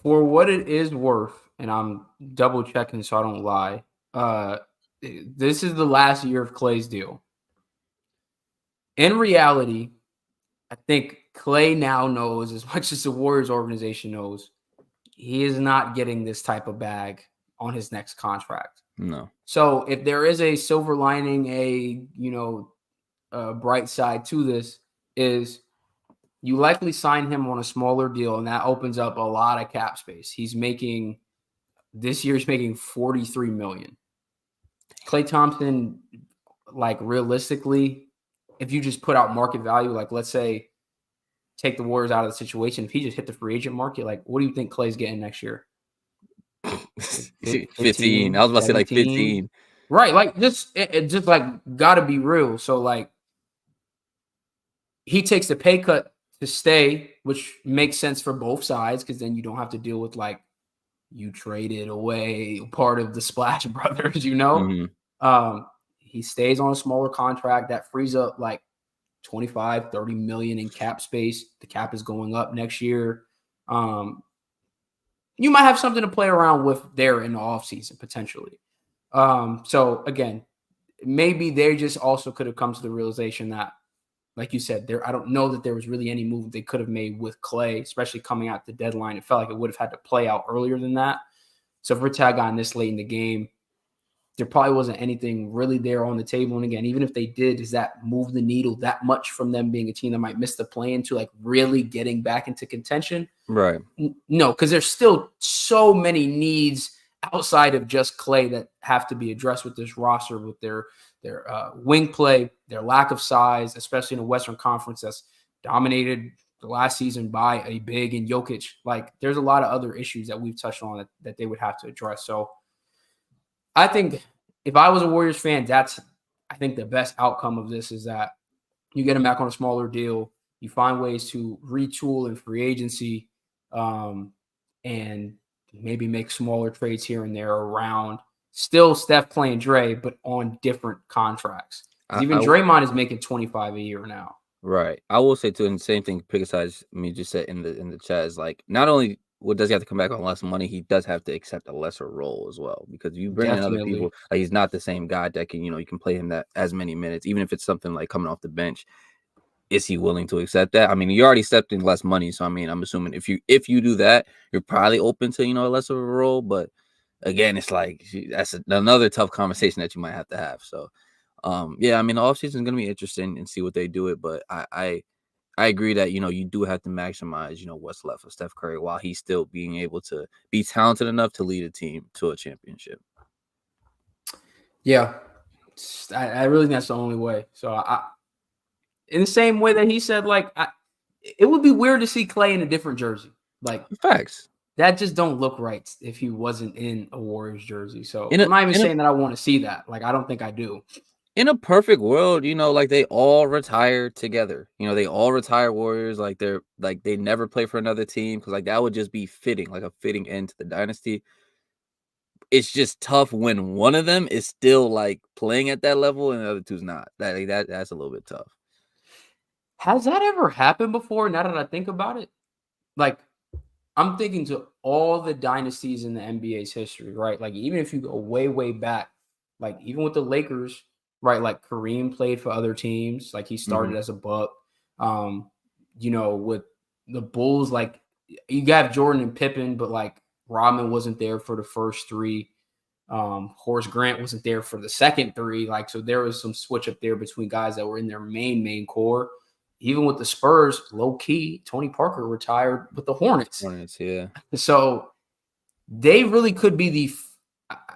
For what it is worth, and I'm double checking so I don't lie. This is the last year of Clay's deal. In reality, I think Clay now knows as much as the Warriors organization knows, he is not getting this type of bag on his next contract. No. So if there is a silver lining, a bright side to this is you likely sign him on a smaller deal, and that opens up a lot of cap space. He's making this year's making 43 million. Klay Thompson, like realistically, if you just put out market value, like let's say take the Warriors out of the situation, if he just hit the free agent market, like what do you think Clay's getting next year? 15. I 15, was about to say like 17. 15. Right. Like just like gotta be real. So like he takes the pay cut to stay, which makes sense for both sides because then you don't have to deal with like you traded away part of the Splash Brothers, Mhm. Um, he stays on a smaller contract that frees up like 25, 30 million in cap space. The cap is going up next year. Um, you might have something to play around with there in the offseason potentially. So again, maybe they just also could have come to the realization that, like you said, I don't know that there was really any move they could have made with Clay, especially coming out the deadline. It felt like it would have had to play out earlier than that. So if we're tag on this late in the game, there probably wasn't anything really there on the table. And again, even if they did, does that move the needle that much from them being a team that might miss the play into like really getting back into contention? Right. No, because there's still so many needs outside of just Clay that have to be addressed with this roster, with their wing play, their lack of size, especially in a Western Conference that's dominated the last season by a big and Jokic. Like there's a lot of other issues that we've touched on that they would have to address. So I think if I was a Warriors fan, I think the best outcome of this is that you get him back on a smaller deal. You find ways to retool in free agency, and maybe make smaller trades here and there around still Steph playing Dre, but on different contracts. Because I, even I Draymond is making 25 a year now. Right. I will say too, and the same thing Pickasides me just said in the chat is like not only does he have to come back on less money, he does have to accept a lesser role as well. Because you bring in other Definitely. people, like he's not the same guy that can, you can play him that as many minutes, even if it's something like coming off the bench. Is he willing to accept that? I mean, you already stepped in less money, so I mean, I'm assuming if you do that, you're probably open to a lesser of a role. But again, it's like that's another tough conversation that you might have to have. So, yeah, I mean, the offseason is going to be interesting and see what they do it. But I agree that you do have to maximize what's left of Steph Curry while he's still being able to be talented enough to lead a team to a championship. Yeah. I really think that's the only way. So in the same way that he said, like, it would be weird to see Clay in a different jersey. Like, Facts. that just don't look right if he wasn't in a Warriors jersey. So In a I'm not even in a saying that I want to see that. Like, I don't think I do. in a perfect world, like they all retire together. They all retire Warriors. Like they never play for another team because like that would just be fitting, like a fitting end to the dynasty. It's just tough when one of them is still like playing at that level and the other two's not. That's a little bit tough. Has that ever happened before? Now that I think about it, like I'm thinking to all the dynasties in the NBA's history, right? Like even if you go way, way back, like even with the Lakers, right? Like Kareem played for other teams. Like he Mhm. started as a Buck. Um, with the Bulls, like you got Jordan and Pippen, but like Rodman wasn't there for the first three. Horace Grant wasn't there for the second three. Like, so there was some switch up there between guys that were in their main core. Even with the Spurs, low key, Tony Parker retired with the Hornets. Yeah. So they really could be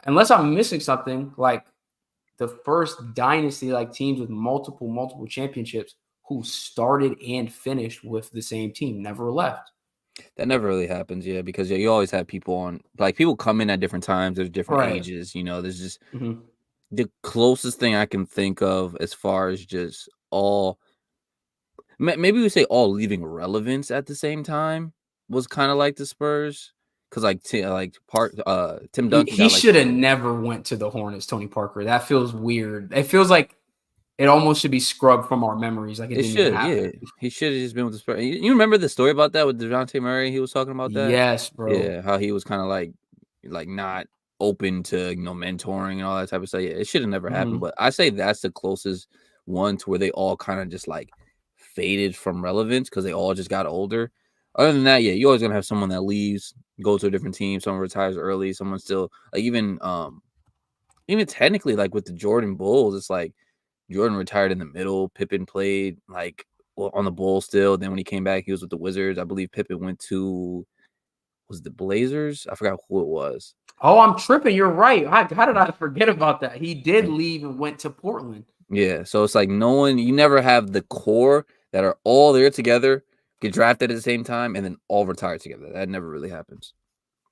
unless I'm missing something, like the first dynasty, like teams with multiple championships who started and finished with the same team, never left. That never really happens, yeah, because you always have people on, like people come in at different times, there's different ages, there's just the closest thing I can think of as far as just all, maybe we say all leaving relevance at the same time was kind of like the Spurs. Because Tim Duncan, he should have never went to the Hornets. Tony Parker, that feels weird. It feels like it almost should be scrubbed from our memories. Like it should, yeah. He should have just been with the Spurs. You remember the story about that with DeJounte Murray? He was talking about that. Yes, bro. Yeah, how he was kind of like not open to mentoring and all that type of stuff. Yeah, it should have never happened. But I say that's the closest one to where they all kind of just like faded from relevance because they all just got older. Other than that, yeah, you're always gonna have someone that leaves, go to a different team, someone retires early, someone still like even technically like with the Jordan Bulls, it's like Jordan retired in the middle. Pippen played like on the Bulls still. Then when he came back, he was with the Wizards. I believe Pippen went to the Blazers. I forgot who it was. Oh, I'm tripping. You're right. How did I forget about that? He did leave and went to Portland. Yeah, so it's like you never have the core that are all there together, get drafted at the same time, and then all retire together. That never really happens.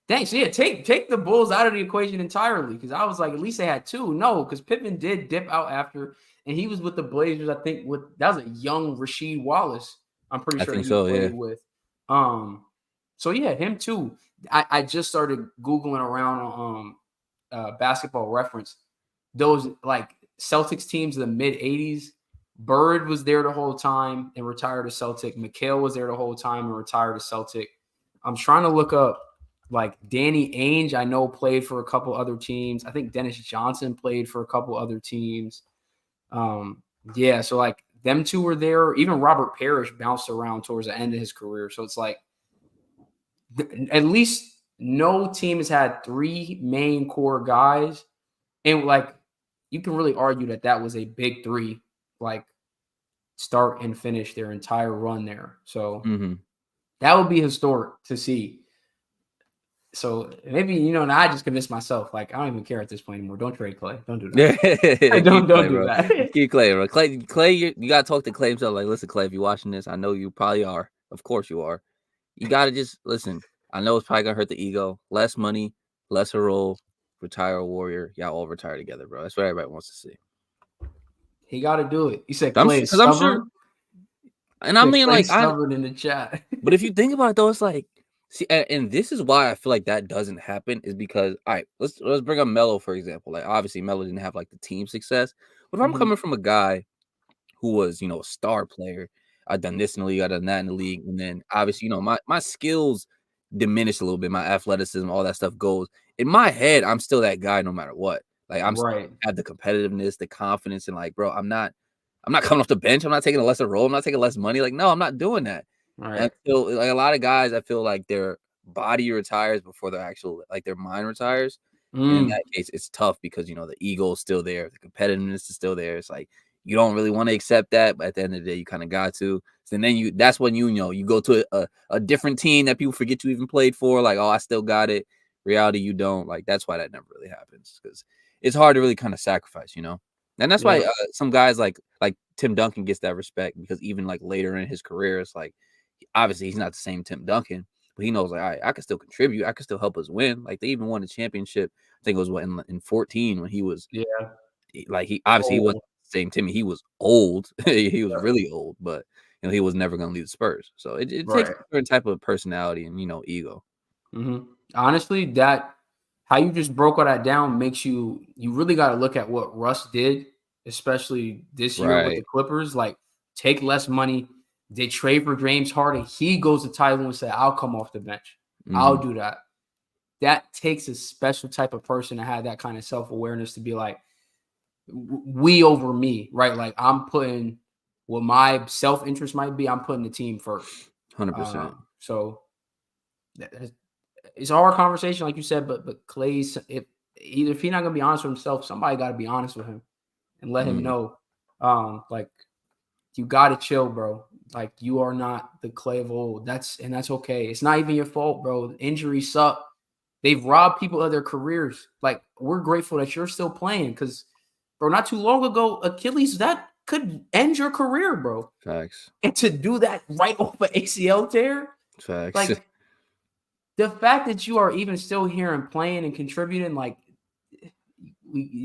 Thanks. Yeah, take the Bulls out of the equation entirely because I was like, at least they had two. No, because Pippen did dip out after, and he was with the Blazers. I think that was a young Rasheed Wallace. I'm pretty sure he played with. So yeah, him too. I just started Googling around on Basketball Reference. Those like Celtics teams of the mid '80s. Bird was there the whole time and retired a Celtic. McHale was there the whole time and retired a Celtic. I'm trying to look up like Danny Ainge. I know played for a couple other teams. I think Dennis Johnson played for a couple other teams. Yeah, so like them two were there. Even Robert Parrish bounced around towards the end of his career. So it's like at least no team has had three main core guys. And like you can really argue that was a big three, like start and finish their entire run there. So that would be historic to see. So maybe, and I just convinced myself, like, I don't even care at this point anymore. Don't trade Clay. Don't do that. don't do that. Keep Clay, bro. Clay, you got to talk to Clay himself. Like, listen, Clay, if you're watching this, I know you probably are. Of course you are. You got to just listen. I know it's probably going to hurt the ego. Less money, lesser role, retire a Warrior. Y'all all retire together, bro. That's what everybody wants to see. He got to do it. He said Clay is I'm sure. And I mean, like, stubborn in the chat. But if you think about it, though, it's like, see, and this is why I feel like that doesn't happen is because, all right, let's bring up Melo, for example. Like, obviously, Melo didn't have, like, the team success. But if I'm coming from a guy who was, a star player, I've done this in the league, I've done that in the league, and then, obviously, my skills diminish a little bit, my athleticism, all that stuff goes. In my head, I'm still that guy no matter what. Like, I'm still have the competitiveness, the confidence, and, like, bro, I'm not coming off the bench. I'm not taking a lesser role. I'm not taking less money. Like, no, I'm not doing that. Right. I feel like a lot of guys, I feel like their body retires before their actual, like their mind retires. And in that case, it's tough because, the ego is still there. The competitiveness is still there. It's like, you don't really want to accept that. But at the end of the day, you kind of got to. So then that's when you go to a different team that people forget you even played for. Like, oh, I still got it. Reality, you don't. Like, that's why that never really happens because it's hard to really kind of sacrifice, And that's why some guys like Tim Duncan gets that respect because even like later in his career, it's like, obviously he's not the same Tim Duncan, but he knows like, all right, I can still contribute. I can still help us win. Like they even won a championship. I think it was in 14 when he was like he obviously he wasn't the same Timmy. He was old. He was really old, but he was never going to leave the Spurs. So it takes a certain type of personality and ego. Honestly, that how you just broke all that down makes you really got to look at what Russ did, especially this year with the Clippers. Like take less money. They trade for James Harden. He goes to Tyler and says, I'll come off the bench. I'll do that. That takes a special type of person to have that kind of self-awareness to be like, we over me, right? Like I'm putting what my self-interest might be, I'm putting the team first. 100%. So it's a hard conversation, like you said, but Clay's if he's not gonna be honest with himself, somebody got to be honest with him and let him know, like you got to chill, bro. Like you are not the Clay of old. That's okay. It's not even your fault, bro. Injuries suck. They've robbed people of their careers. Like we're grateful that you're still playing because, bro, not too long ago, Achilles that could end your career, bro. Facts. And to do that right off an ACL tear, Facts. like the fact that you are even still here and playing and contributing, like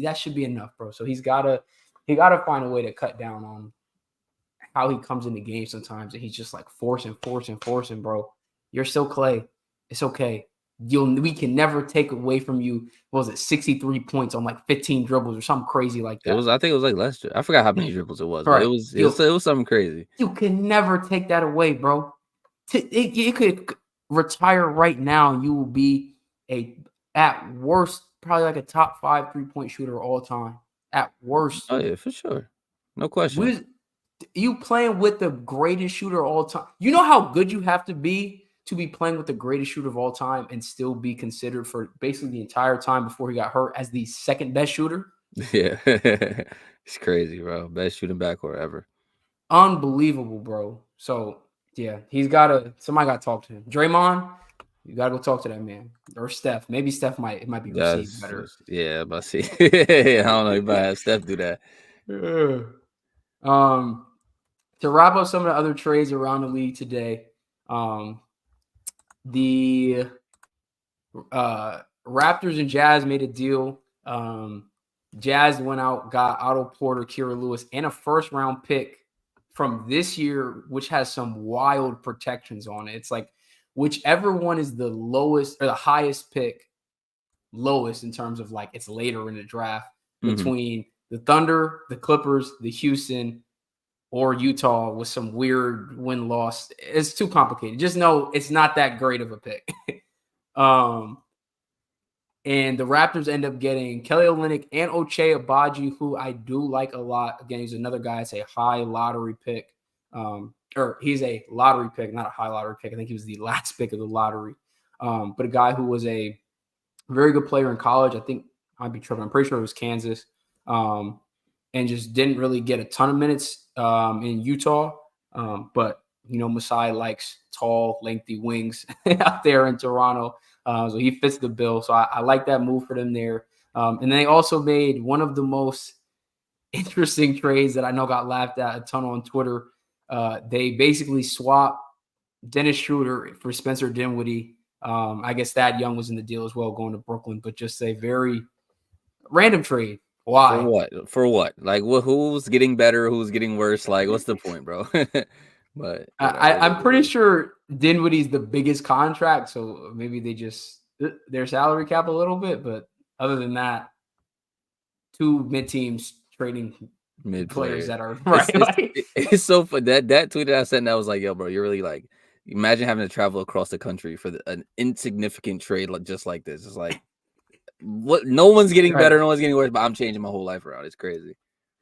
that should be enough, bro. So he gotta find a way to cut down on how he comes in the game sometimes, and he's just like forcing, bro. You're still Clay. It's okay. We can never take away from you. What was it, 63 points on like 15 dribbles or something crazy like that? I think it was like Lester. I forgot how many dribbles it was, right. But it was something crazy. You can never take that away, bro. You could retire right now. You will be at worst probably like a top 5 3-point shooter all time. At worst. Oh yeah, for sure. No question. You playing with the greatest shooter of all time. You know how good you have to be playing with the greatest shooter of all time and still be considered for basically the entire time before he got hurt as the second best shooter? Yeah. It's crazy, bro. Best shooting backcourt ever. Unbelievable, bro. So, yeah, somebody got to talk to him. Draymond, you got to go talk to that man. Or Steph. Maybe Steph might be received better. Yeah, but see. I don't know. You might have Steph do that. To wrap up some of the other trades around the league today, the Raptors and Jazz made a deal. Jazz went out, got Otto Porter, Kira Lewis, and a first-round pick from this year, which has some wild protections on it. It's like whichever one is the lowest or the highest pick, lowest in terms of like it's later in the draft between the Thunder, the Clippers, the Houston, or Utah with some weird win-loss. It's too complicated. Just know it's not that great of a pick. And the Raptors end up getting Kelly Olynyk and Ochai Agbaji, who I do like a lot. Again, he's another guy that's a high lottery pick. Or he's a lottery pick, not a high lottery pick. I think he was the last pick of the lottery. But a guy who was a very good player in college. I think I'd be tripping. I'm pretty sure it was Kansas. And just didn't really get a ton of minutes in Utah. But, you know, Masai likes tall, lengthy wings out there in Toronto. So he fits the bill. So I like that move for them there. And they also made one of the most interesting trades that I know got laughed at a ton on Twitter. They basically swapped Dennis Schroeder for Spencer Dinwiddie. I guess Thad Young was in the deal as well, going to Brooklyn, but just a very random trade. Why? For what? Like, who's getting better? Who's getting worse? Like, what's the point, bro? But I'm pretty sure Dinwiddie's the biggest contract, so maybe they just their salary cap a little bit. But other than that, two mid teams trading mid players that are right. It's so fun. That tweet that I sent, that was like, yo, bro, you're really like, imagine having to travel across the country for an insignificant trade just like this. It's like, what? No one's getting better, no one's getting worse, but I'm changing my whole life around. It's crazy.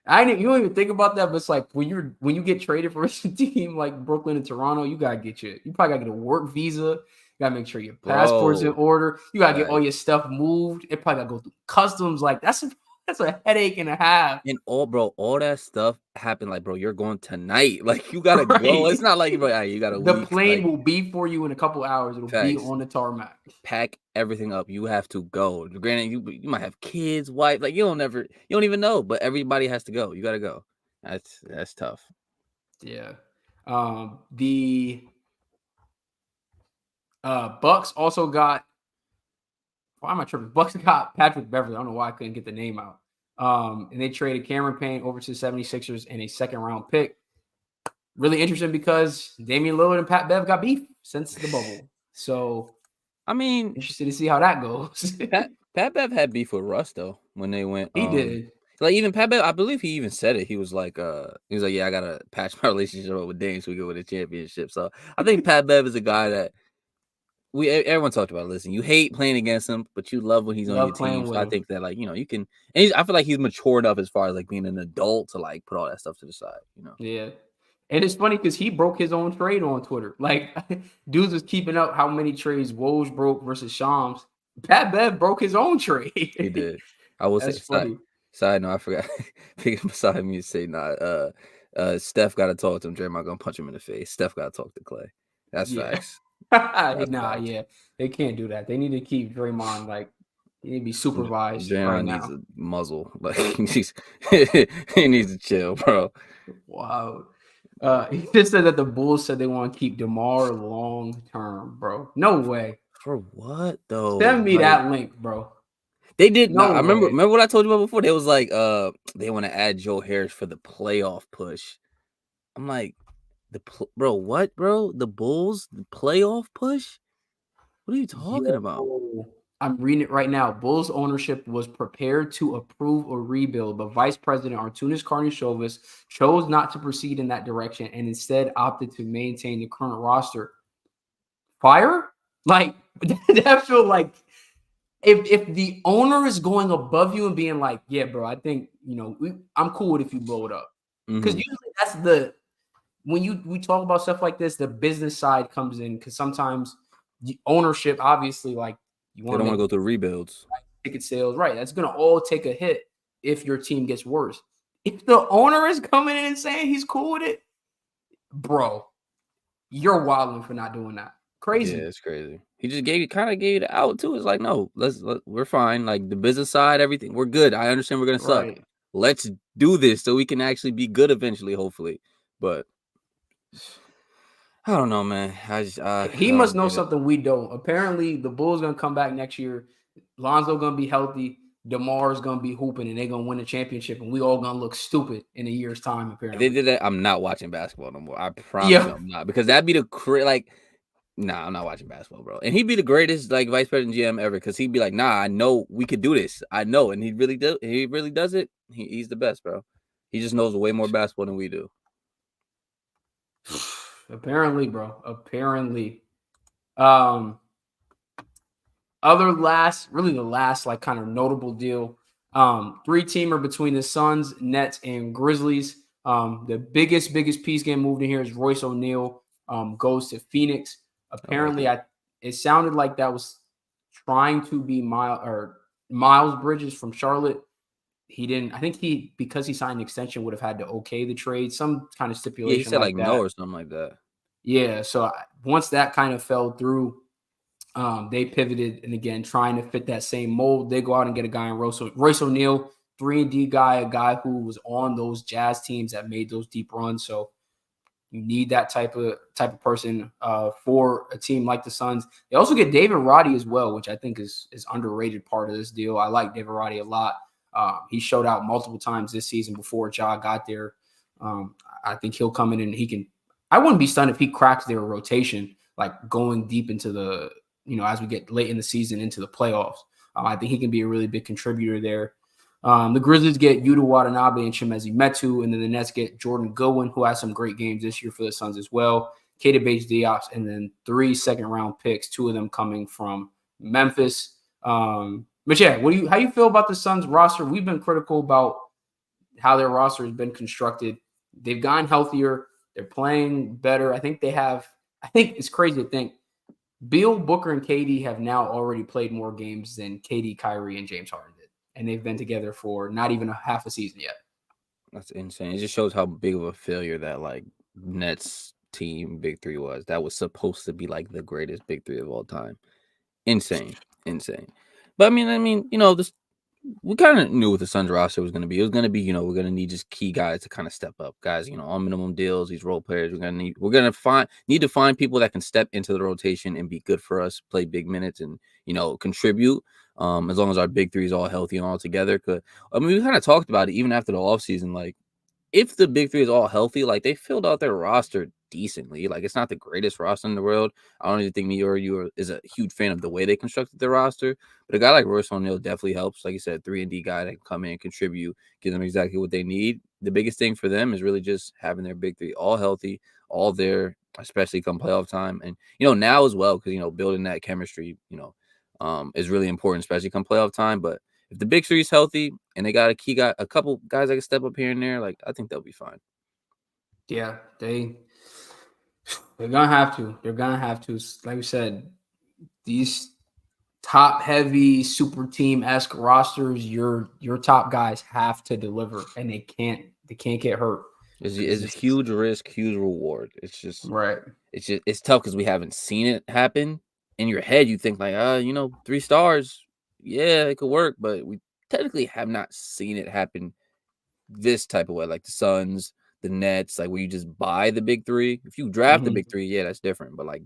You don't even think about that, but it's like when you get traded for a team like Brooklyn and Toronto, you probably gotta get a work visa. You gotta make sure your passport's in order. You gotta get all your stuff moved. It probably gotta go through customs. Like that's a headache and a half. And all that stuff happened. Like, bro, you're going tonight. Like, you gotta go. It's not like you gotta. The plane will be for you in a couple hours. It'll be on the tarmac. Pack everything up. You have to go. Granted, you might have kids, wife. Like, you don't even know. But everybody has to go. You gotta go. That's tough. Yeah. The Bucks also got. Why am I tripping? Bucks got Patrick Beverley. I don't know why I couldn't get the name out. And they traded Cameron Payne over to the 76ers and a second-round pick. Really interesting because Damian Lillard and Pat Bev got beef since the bubble. So, I mean, interested to see how that goes. Pat Bev had beef with Russ, though, when they went. He did. Like, even Pat Bev, I believe he even said it. He was like, yeah, I got to patch my relationship up with Dame so we can win a championship. So, I think Pat Bev is a guy that everyone talked about. Listen, you hate playing against him, but you love when he's on your team. So I think that, like, you know, you can. And I feel like he's mature enough as far as like being an adult to like put all that stuff to the side. You know. Yeah, And it's funny because he broke his own trade on Twitter. Like, dudes was keeping up how many trades Woj broke versus Shams. Pat Bev broke his own trade. He did. I will say That's funny. side note, I forgot picking beside me to say Steph gotta talk to him. Draymond gonna punch him in the face. Steph gotta talk to Clay. That's Yeah. facts. That's Nah, facts. yeah. They can't do that. They need to keep Draymond like he need to be supervised right Draymond needs now. a muzzle. Like he needs to chill, bro. Wow. He just said that the Bulls said they want to keep DeMar long term, bro. No way. For what though? Send me Like, that link, bro. they did not. No I remember way. what I told you about before. They was like, they want to add Joe Harris for the playoff push. I'm like, bro, what, bro? The Bulls, the playoff push? What are you talking about? Yo, I'm reading it right now. Bulls ownership was prepared to approve a rebuild, but Vice President Artunas Karnisovas chose not to proceed in that direction and instead opted to maintain the current roster. Fire? Like that feel like if the owner is going above you and being like, yeah, bro, I think I'm cool with if you blow it up. Because usually that's when we talk about stuff like this, the business side comes in because sometimes the ownership, obviously, like you They want don't to want make to go through rebuilds. ticket sales, right? That's gonna all take a hit if your team gets worse. If the owner is coming in and saying he's cool with it, bro, you're wilding for not doing that. Crazy. Yeah, it's crazy. He just kind of gave you the out too. It's like, no, we're fine. Like the business side, everything, we're good. I understand we're gonna suck. Right. Let's do this so we can actually be good eventually, hopefully. But I don't know, man. He I must don't know get it. something we don't. Apparently, the Bulls gonna come back next year. Lonzo gonna be healthy. DeMar's gonna be hooping, and they're gonna win a championship, and we all gonna look stupid in a year's time. If Apparently, they did that, I'm not watching basketball no more. I promise you, yeah, I'm not, because that'd be like, nah, I'm not watching basketball, bro. And he'd be the greatest like vice president GM ever, because he'd be like, nah, I know we could do this. I know, and he really do. He really does it. He's the best, bro. He just knows way more basketball than we do. apparently, bro. Apparently, um, the last like kind of notable deal. Three-teamer between the Suns, Nets, and Grizzlies. The biggest piece getting moved in here is Royce O'Neal goes to Phoenix. Apparently, it sounded like that was trying to be Miles Bridges from Charlotte. He didn't. I think because he signed an extension would have had to okay the trade, some kind of Yeah, stipulation he said like that. no or something like that. Yeah. So once that kind of fell through, they pivoted and again trying to fit that same mold. They go out and get a guy in Royce O'Neal, 3-and-D guy, a guy who was on those Jazz teams that made those deep runs. So you need that type of person for a team like the Suns. They also get David Roddy as well, which I think is underrated part of this deal. I like David Roddy a lot. He showed out multiple times this season before Ja got there. I think he'll come in and he can. I wouldn't be stunned if he cracks their rotation, like going deep into the as we get late in the season into the playoffs. I think he can be a really big contributor there. The Grizzlies get Yuta Watanabe and Chimezie Metu, and then the Nets get Jordan Goodwin, who has some great games this year for the Suns as well. Keita Bates-Diop, and then 3 second-round picks, 2 of them coming from Memphis. But yeah, how you feel about the Suns roster? We've been critical about how their roster has been constructed. They've gotten healthier. They're playing better. I think it's crazy to think Beal, Booker, and KD have now already played more games than KD, Kyrie, and James Harden did. And they've been together for not even a half a season yet. That's insane. It just shows how big of a failure that like Nets team Big Three was. That was supposed to be like the greatest Big Three of all time. Insane. But I mean, we kind of knew what the Suns roster was going to be. It was going to be, we're going to need just key guys to kind of step up, guys, on minimum deals, these role players. We're going to need to find people that can step into the rotation and be good for us, play big minutes and, contribute. As long as our big three is all healthy and all together. Cause we kind of talked about it even after the offseason. Like, if the big three is all healthy, like they filled out their roster decently. Like, it's not the greatest roster in the world. I don't even think me or you is a huge fan of the way they constructed their roster. But a guy like Royce O'Neal definitely helps. Like you said, 3-and-D guy that can come in and contribute, give them exactly what they need. The biggest thing for them is really just having their big three all healthy, all there, especially come playoff time. And, now as well, because, building that chemistry, is really important, especially come playoff time. But if the big three is healthy and they got a couple guys that can step up here and there, like I think they'll be fine. Yeah, they're gonna have to. They're gonna have to. Like we said, these top heavy super team esque rosters, your top guys have to deliver, and they can't get hurt. It's a huge risk, huge reward. Right. It's tough because we haven't seen it happen. In your head, you think like, 3 stars, yeah, it could work, but we technically have not seen it happen this type of way, like the Suns, the Nets, like where you just buy the big three. If you draft the big three, yeah, that's different. But like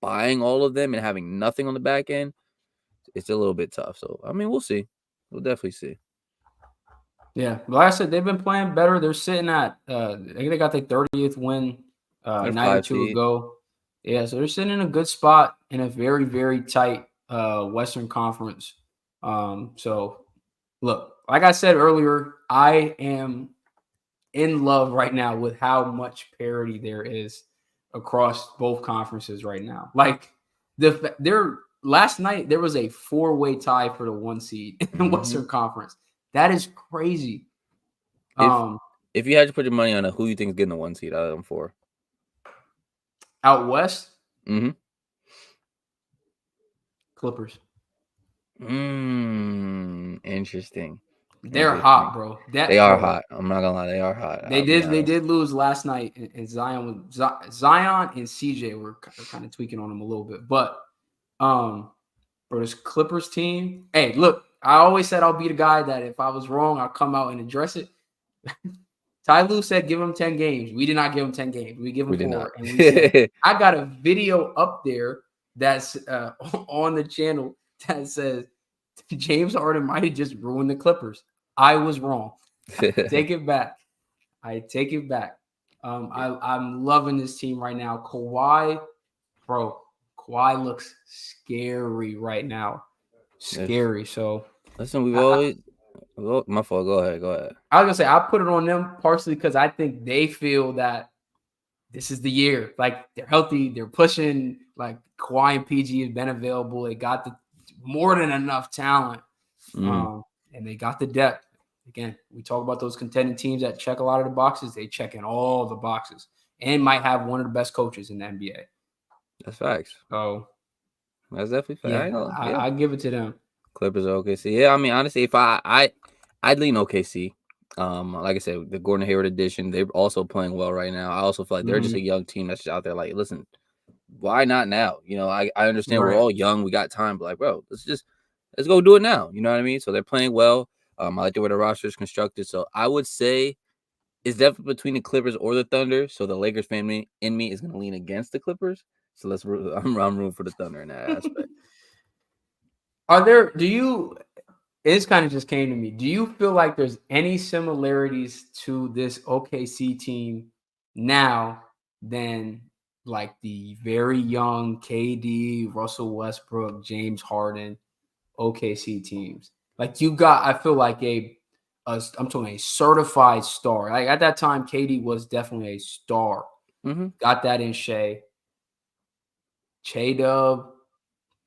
buying all of them and having nothing on the back end, it's a little bit tough. So I mean, we'll see. We'll definitely see. Yeah, like I said, they've been playing better. They're sitting at I think they got their 30th win a They're night or 5 two seed. ago. Yeah, so they're sitting in a good spot in a very, very tight Western Conference. So look, like I said earlier, I am in love right now with how much parity there is across both conferences right now. Like there last night there was a 4-way tie for the 1 seed in the Western Conference. That is crazy. If you had to put your money on who you think is getting the 1 seed out of them 4? Out west? Mm-hmm. Clippers. Interesting. They're hot, bro. They are hot. I'm not gonna lie, they are hot. They did lose last night, and Zion and CJ were kind of tweaking on them a little bit. But for this Clippers team, hey, look, I always said I'll be the guy that if I was wrong, I'll come out and address it. Ty Lue said give him 10 games. We did not give him 10 games. We give him 4. And we said, I got a video up there that's on the channel that says James Harden might have just ruined the Clippers. I was wrong. Take it back. I take it back. I'm loving this team right now. Kawhi looks scary right now. Scary. So listen, we've always. My fault. Go ahead. I was gonna say I put it on them partially because I think they feel that this is the year. Like they're healthy, they're pushing. Like Kawhi and PG have been available. They got the more than enough talent, and they got the depth. Again, we talk about those contending teams that check a lot of the boxes. They check in all the boxes and might have one of the best coaches in the NBA. That's facts. So that's definitely facts. Yeah, I give it to them. Clippers are OKC. Yeah, I mean, honestly, if I'd lean OKC. Like I said, the Gordon Hayward edition, they're also playing well right now. I also feel like they're just a young team that's just out there like, listen, why not now? I understand we're all young, we got time, but like, bro, let's go do it now. You know what I mean? So they're playing well. I like the way the roster is constructed. So I would say it's definitely between the Clippers or the Thunder. So the Lakers fan in me is going to lean against the Clippers. So I'm rooting for the Thunder in that aspect. This kind of just came to me. Do you feel like there's any similarities to this OKC team now than like the very young KD, Russell Westbrook, James Harden OKC teams? Like I feel like I'm talking a certified star. Like at that time, KD was definitely a star. Got that in Shea Dub,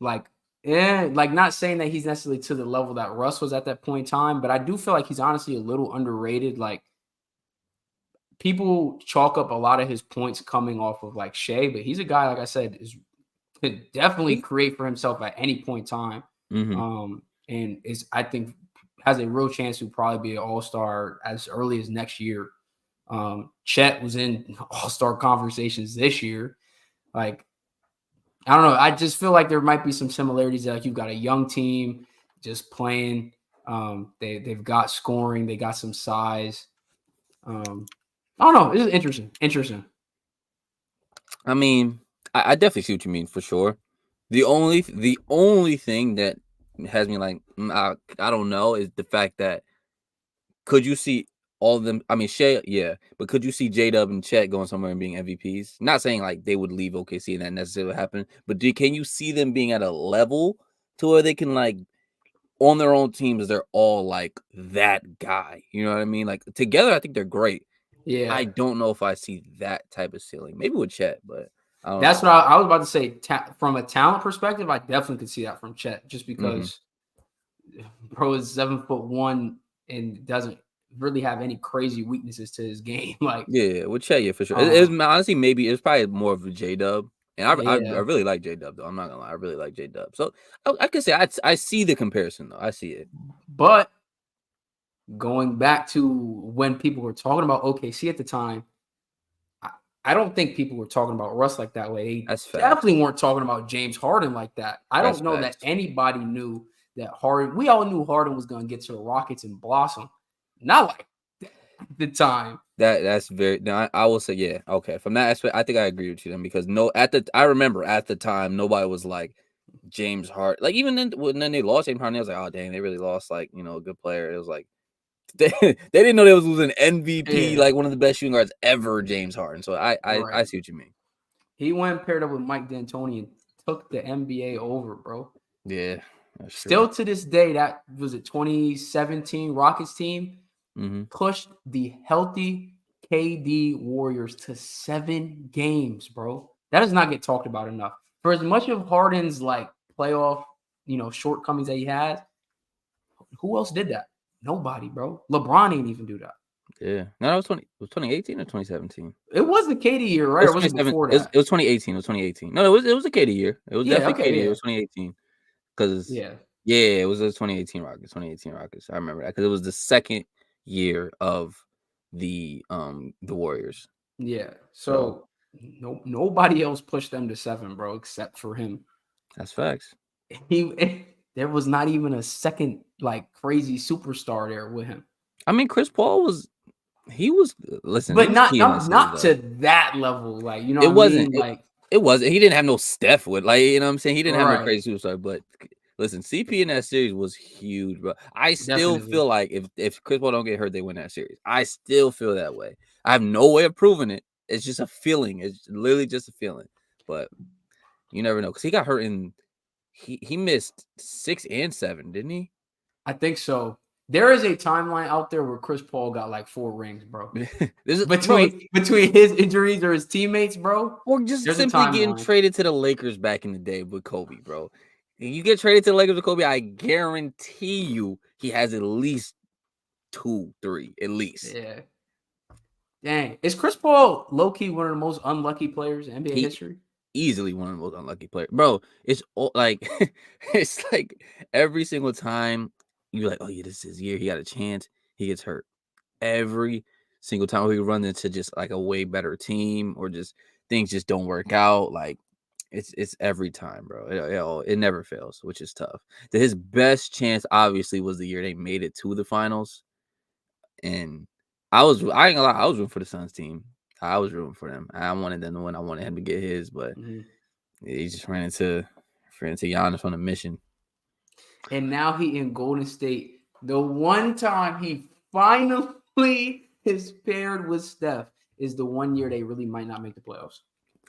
like not saying that he's necessarily to the level that Russ was at that point in time, but I do feel like he's honestly a little underrated. Like people chalk up a lot of his points coming off of like Shea, but he's a guy, like I said, could definitely create for himself at any point in time. And I think has a real chance to probably be an all-star as early as next year. Chet was in all-star conversations this year. Like, I don't know. I just feel like there might be some similarities. Like you've got a young team just playing. They've got scoring. They got some size. I don't know. It's interesting. I mean, I definitely see what you mean for sure. The only thing that has me like I don't know is the fact that could you see all of them? I mean, Shea, yeah, but could you see J-Dub and Chet going somewhere and being MVPs? Not saying like they would leave OKC and that necessarily happen, but can you see them being at a level to where they can like on their own teams? They're all like that guy. You know what I mean? Like together, I think they're great. Yeah, I don't know if I see that type of ceiling. Maybe with Chet, but that's what I was about to say. From a talent perspective, I definitely could see that from Chet, just because bro is 7'1" and doesn't really have any crazy weaknesses to his game. Like, Yeah, with Chet, yeah, for sure. It's honestly maybe it's probably more of a J Dub, and I yeah. really like J Dub though. I'm not gonna lie, I really like J Dub. So I can say I see the comparison though. I see it. But going back to when people were talking about OKC at the time, I don't think people were talking about Russ like that way. They That's facts. definitely weren't talking about James Harden like that. I That's don't know facts. that anybody knew that Harden. We all knew Harden was going to get to the Rockets and blossom. Not like at the time. That's very. No, I will say yeah. Okay, from that aspect, I think I agree with you then because I remember at the time nobody was like James Harden. Like even then when they lost James Harden, I was like, oh dang, they really lost like a good player. It was like they didn't know they was losing MVP, like one of the best shooting guards ever, James Harden. So I see what you mean. He went paired up with Mike D'Antoni and took the NBA over, bro. Yeah. Still to this day, that was a 2017 Rockets team pushed the healthy KD Warriors to 7 games, bro. That does not get talked about enough. For as much of Harden's like playoff, shortcomings that he has, who else did that? Nobody, bro. LeBron ain't even do that. Yeah. No, that was 2018 or 2017. It was the KD year, right? Or was it before that? It was 2018. It was 2018. No, it was a KD year. It was definitely KD. Yeah. It was 2018. Because it was the 2018 Rockets. 2018 Rockets. I remember that because it was the second year of the Warriors. Yeah. So nobody else pushed them to 7, bro, except for him. That's facts. There was not even a second like crazy superstar there with him. I mean, Chris Paul was listen, but not to that level. Like, it wasn't it wasn't. He didn't have no Steph with, like, you know what I'm saying? He didn't have no crazy superstar, but listen, CP in that series was huge, bro. I still feel like if Chris Paul don't get hurt, they win that series. I still feel that way. I have no way of proving it. It's just a feeling. It's literally just a feeling. But you never know because he got hurt in. He missed 6 and 7, didn't he? I think so. There is a timeline out there where Chris Paul got like 4 rings, bro. between his injuries or his teammates, bro. Or just simply getting traded to the Lakers back in the day with Kobe, bro. If you get traded to the Lakers with Kobe, I guarantee you he has at least 2, 3, at least. Yeah. Dang. Is Chris Paul low-key one of the most unlucky players in NBA history? Easily one of the most unlucky players. Bro, it's like it's like every single time you're like, oh yeah, this is his year. He got a chance. He gets hurt. Every single time we run into just like a way better team or just things just don't work out. Like it's every time, bro. It never fails, which is tough. His best chance obviously was the year they made it to the finals. And I ain't gonna lie, I was rooting for the Suns team. I was rooting for them. I wanted them to win. I wanted him to get his, but he just ran into Giannis on a mission. And now he in Golden State. The one time he finally is paired with Steph is the one year they really might not make the playoffs.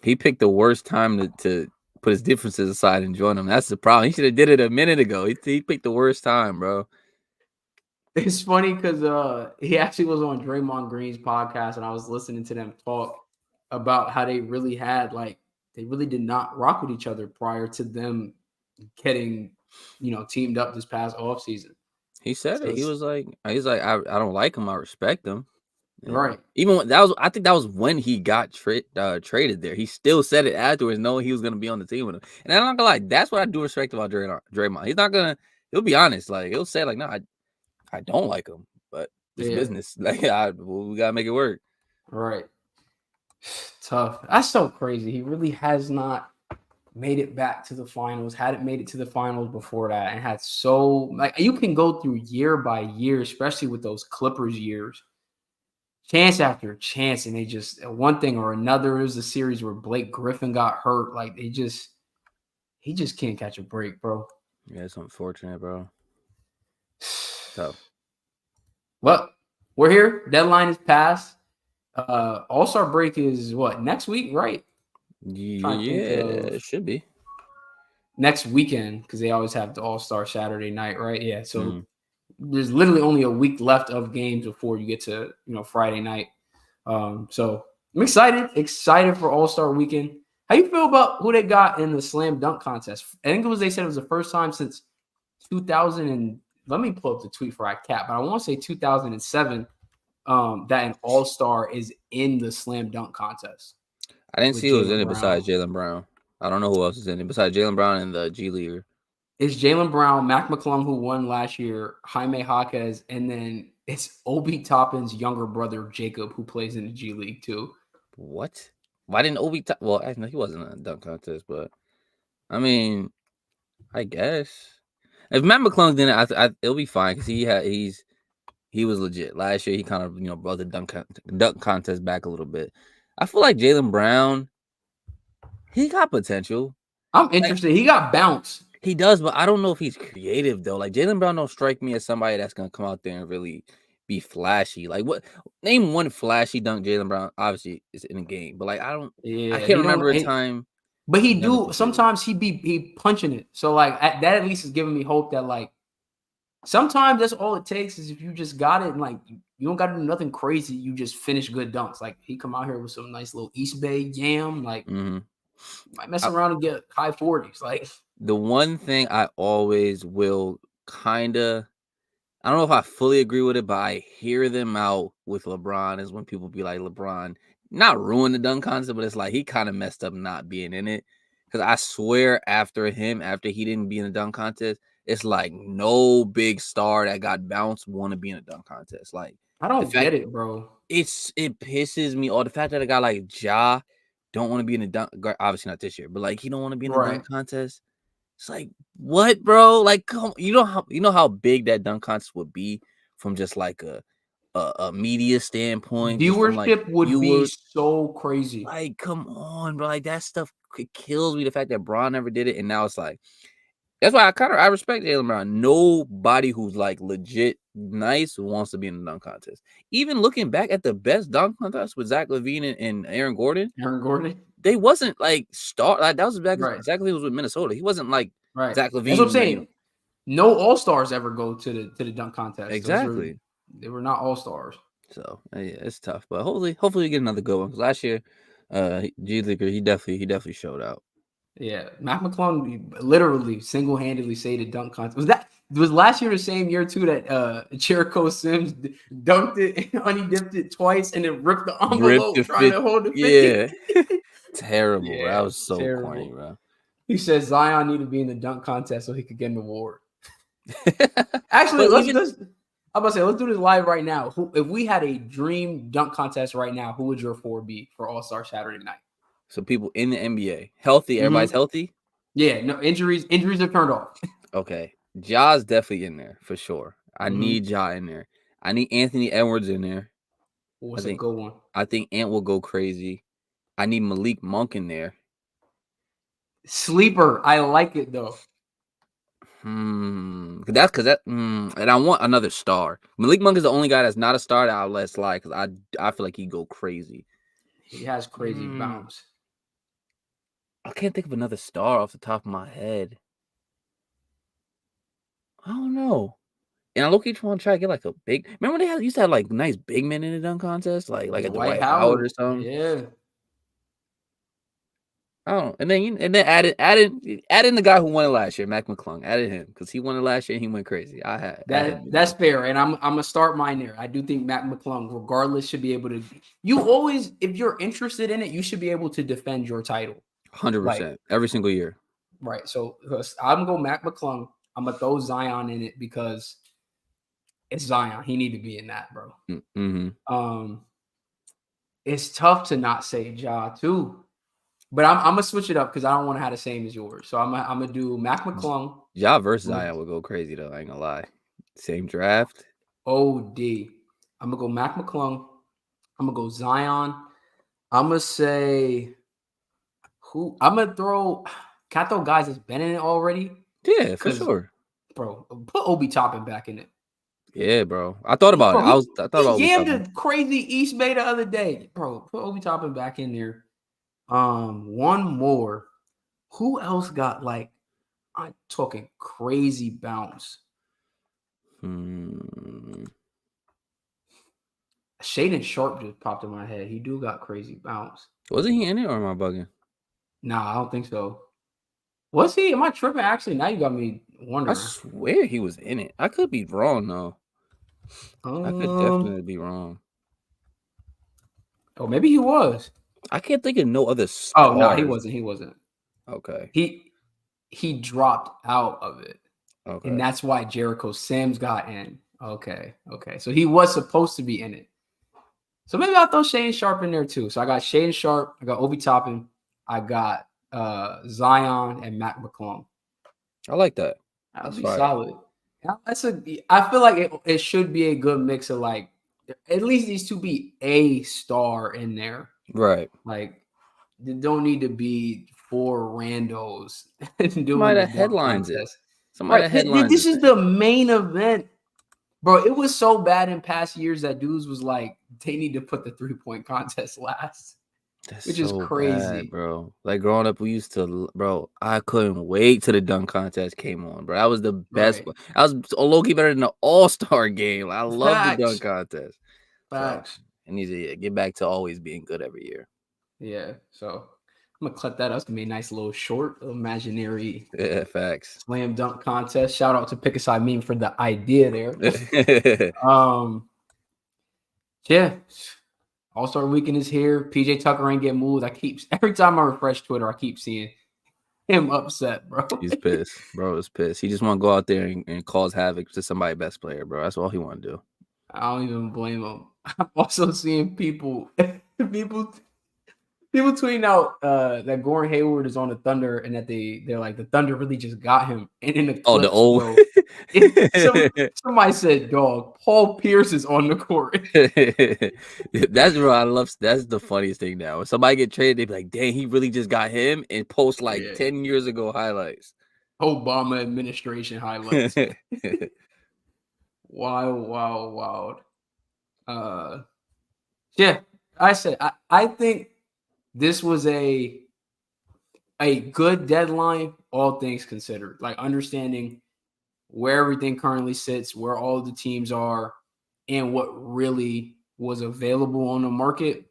He picked the worst time to put his differences aside and join them. That's the problem. He should have did it a minute ago. He picked the worst time, bro. It's funny because he actually was on Draymond Green's podcast, and I was listening to them talk about how they really did not rock with each other prior to them getting, teamed up this past offseason. He said it. He was like, I don't like him. I respect him. Right. Even I think that was when he got traded there. He still said it afterwards, knowing he was going to be on the team with him. And I'm not gonna lie, that's what I do respect about Draymond. He'll be honest. Like, he'll say like, no, I don't like him, but it's business. Like, we gotta make it work. Right. Tough. That's so crazy. He really has not made it back to the finals. Hadn't made it to the finals before that, and had you can go through year by year, especially with those Clippers years, chance after chance, and they just one thing or another. It was a series where Blake Griffin got hurt. Like he just can't catch a break, bro. Yeah, it's unfortunate, bro. Tough. Well, we're here. Deadline is passed. All-Star break is what, next week, right? Yeah, it should be next weekend because they always have the All-Star Saturday night, right? Yeah. So there's literally only a week left of games before you get to Friday night. So I'm excited for All-Star weekend. How you feel about who they got in the slam dunk contest? I think they said it was the first time since 2000 and let me pull up the tweet for I cap, but I want to say 2007 that an all-star is in the slam dunk contest I didn't with see who was in Jaylen it Brown. besides Jaylen Brown. I don't know who else is in it besides Jaylen Brown and the G Leaguer. It's Jaylen Brown, Mac McClung, who won last year, Jaime Jaquez, and then it's Obi Toppin's younger brother, Jacob, who plays in the G League too. What? Why didn't Obi? Well, actually, he wasn't in a dunk contest, but I mean, I guess if Matt McClung's in it, it'll be fine because he was legit last year. He kind of brought the dunk contest back a little bit. I feel like Jaylen Brown, he got potential. I'm interested. He got bounce. He does, but I don't know if he's creative though. Like Jaylen Brown don't strike me as somebody that's gonna come out there and really be flashy. Like what? Name one flashy dunk Jaylen Brown. Obviously, it's in a game, but like I can't remember a time. But sometimes he be punching it. So like that at least is giving me hope that like sometimes that's all it takes is if you just got it and like you don't got to do nothing crazy. You just finish good dunks. Like he come out here with some nice little East Bay yam. Like might mess around and get high 40s. Like the one thing I always will kinda, I don't know if I fully agree with it, but I hear them out with LeBron is when people be like LeBron not ruin the dunk contest, but it's like he kind of messed up not being in it. Because I swear after he didn't be in the dunk contest, it's like no big star that got bounced want to be in a dunk contest. Like I don't get it, bro. It pisses me off. The fact that a guy like Ja don't want to be in the dunk, obviously not this year, but like he don't want to be in the dunk contest. It's like, what, bro? Like, come, you know how big that dunk contest would be from just like a media standpoint. Viewership would be so crazy. Like, come on, bro. Like that stuff kills me. The fact that Bron never did it, and now it's like that's why I respect Jaylen Brown. Nobody who's like legit nice wants to be in the dunk contest. Even looking back at the best dunk contest with Zach LaVine and Aaron Gordon. They wasn't like star. Like that was back. Zach LaVine was with Minnesota. He wasn't like Zach LaVine. That's what I'm saying. No all-stars ever go to the dunk contest. Exactly. They were not all-stars. So yeah, it's tough. But hopefully we get another good one. Because last year, G Leaguer, he definitely showed out. Yeah, Mac McClung literally single-handedly saved the dunk contest. Was last year the same year too that Jericho Sims dunked it and honey dipped it twice and then ripped the envelope trying to hold the 50? Yeah. Terrible, bro. That was so corny, bro. He said Zion needed to be in the dunk contest so he could get an award. Actually, let's do this live right now. If we had a dream dunk contest right now, who would your 4 be for All-Star Saturday night? So people in the NBA, healthy, everybody's healthy? Yeah, no injuries are turned off. Okay. Ja's definitely in there for sure. I need Ja in there. I need Anthony Edwards in there. What's a good one? I think Ant will go crazy. I need Malik Monk in there. Sleeper. I like it though. And I want another star. Malik Monk is the only guy that's not a star that I'll let slide because I feel like he'd go crazy. He has crazy bounce. I can't think of another star off the top of my head. I don't know. And I look each one try to get like a big. Remember they used to have like nice big men in the dunk contest, like at the Dwight Howard or something. Yeah. Oh, and then add in the guy who won it last year, Mac McClung. Added him because he won it last year and he went crazy. That's fair, and I'm gonna start mine there. I do think Mac McClung, regardless, should be able to. You always, if you're interested in it, you should be able to defend your title. 100% every single year. Right. So I'm gonna go Mac McClung. I'm gonna throw Zion in it because it's Zion. He need to be in that, bro. It's tough to not say Ja too. But I'm gonna switch it up because I don't want to have the same as yours. So I'm gonna do Mac McClung. Ja versus Zion will go crazy though. I ain't gonna lie. Same draft. OD. I'm gonna go Mac McClung. I'm gonna go Zion. I'm gonna say who? I'm gonna throw. Can I throw guys that's been in it already? Yeah, for sure, bro. Put Obi Toppin back in it. Yeah, bro. I thought about it. I thought about the crazy East Bay the other day, bro. Put Obi Toppin back in there. One more. Who else got like? I'm talking crazy bounce. Shaedon Sharpe just popped in my head. He got crazy bounce. Wasn't he in it or am I bugging? Nah, I don't think so. Was he? Am I tripping? Actually, now you got me wondering. I swear he was in it. I could be wrong though. I could definitely be wrong. Oh, maybe he was. I can't think of no other Oh no, stars. he wasn't. Okay. He dropped out of it. Okay. And that's why Jericho Sims got in. Okay. So he was supposed to be in it. So maybe I'll throw Shane Sharp in there too. So I got Shane Sharp, I got Obi Toppin, I got Zion and Mac McClung. I like that. That'll That's be fire. solid. I feel like it should be a good mix of like at least these two be a star in there. Right. Like there don't need to be 4 randos doing Somebody the that dunk headlines it. contest. Somebody Right. that headlines This this is thing. the main event. Bro, it was so bad in past years that dudes was like, they need to put the 3-point contest last, That's which is so crazy. bad, bro. Like growing up, we used to, bro. I couldn't wait till the dunk contest came on, bro. That was the best. Right. I was low key better than the All-Star game. I love the dunk Facts. contest. So Facts. it needs to get back to always being good every year. Yeah. So I'm gonna clip that up. It's gonna be a nice little short imaginary Yeah, facts. slam dunk contest. Shout out to Pick a Side Meme for the idea there. Yeah. All-Star Weekend is here. PJ Tucker ain't get moved. Every time I refresh Twitter, I keep seeing him upset, bro. He's pissed, bro. He's pissed. He just want to go out there and cause havoc to somebody's best player, bro. That's all he want to do. I don't even blame him. I'm also seeing people tweeting out that Gordon Hayward is on the Thunder and that they're like the Thunder really just got him. And in the clips, Oh, the old. bro, somebody said, "Dog, Paul Pierce is on the court." That's bro. I love. That's the funniest thing now. When somebody get traded, they be like, "Dang, he really just got him," and post like 10 years ago highlights. Obama administration highlights. Wild. Yeah, I think this was a good deadline, all things considered. Like understanding where everything currently sits, where all the teams are, and what really was available on the market.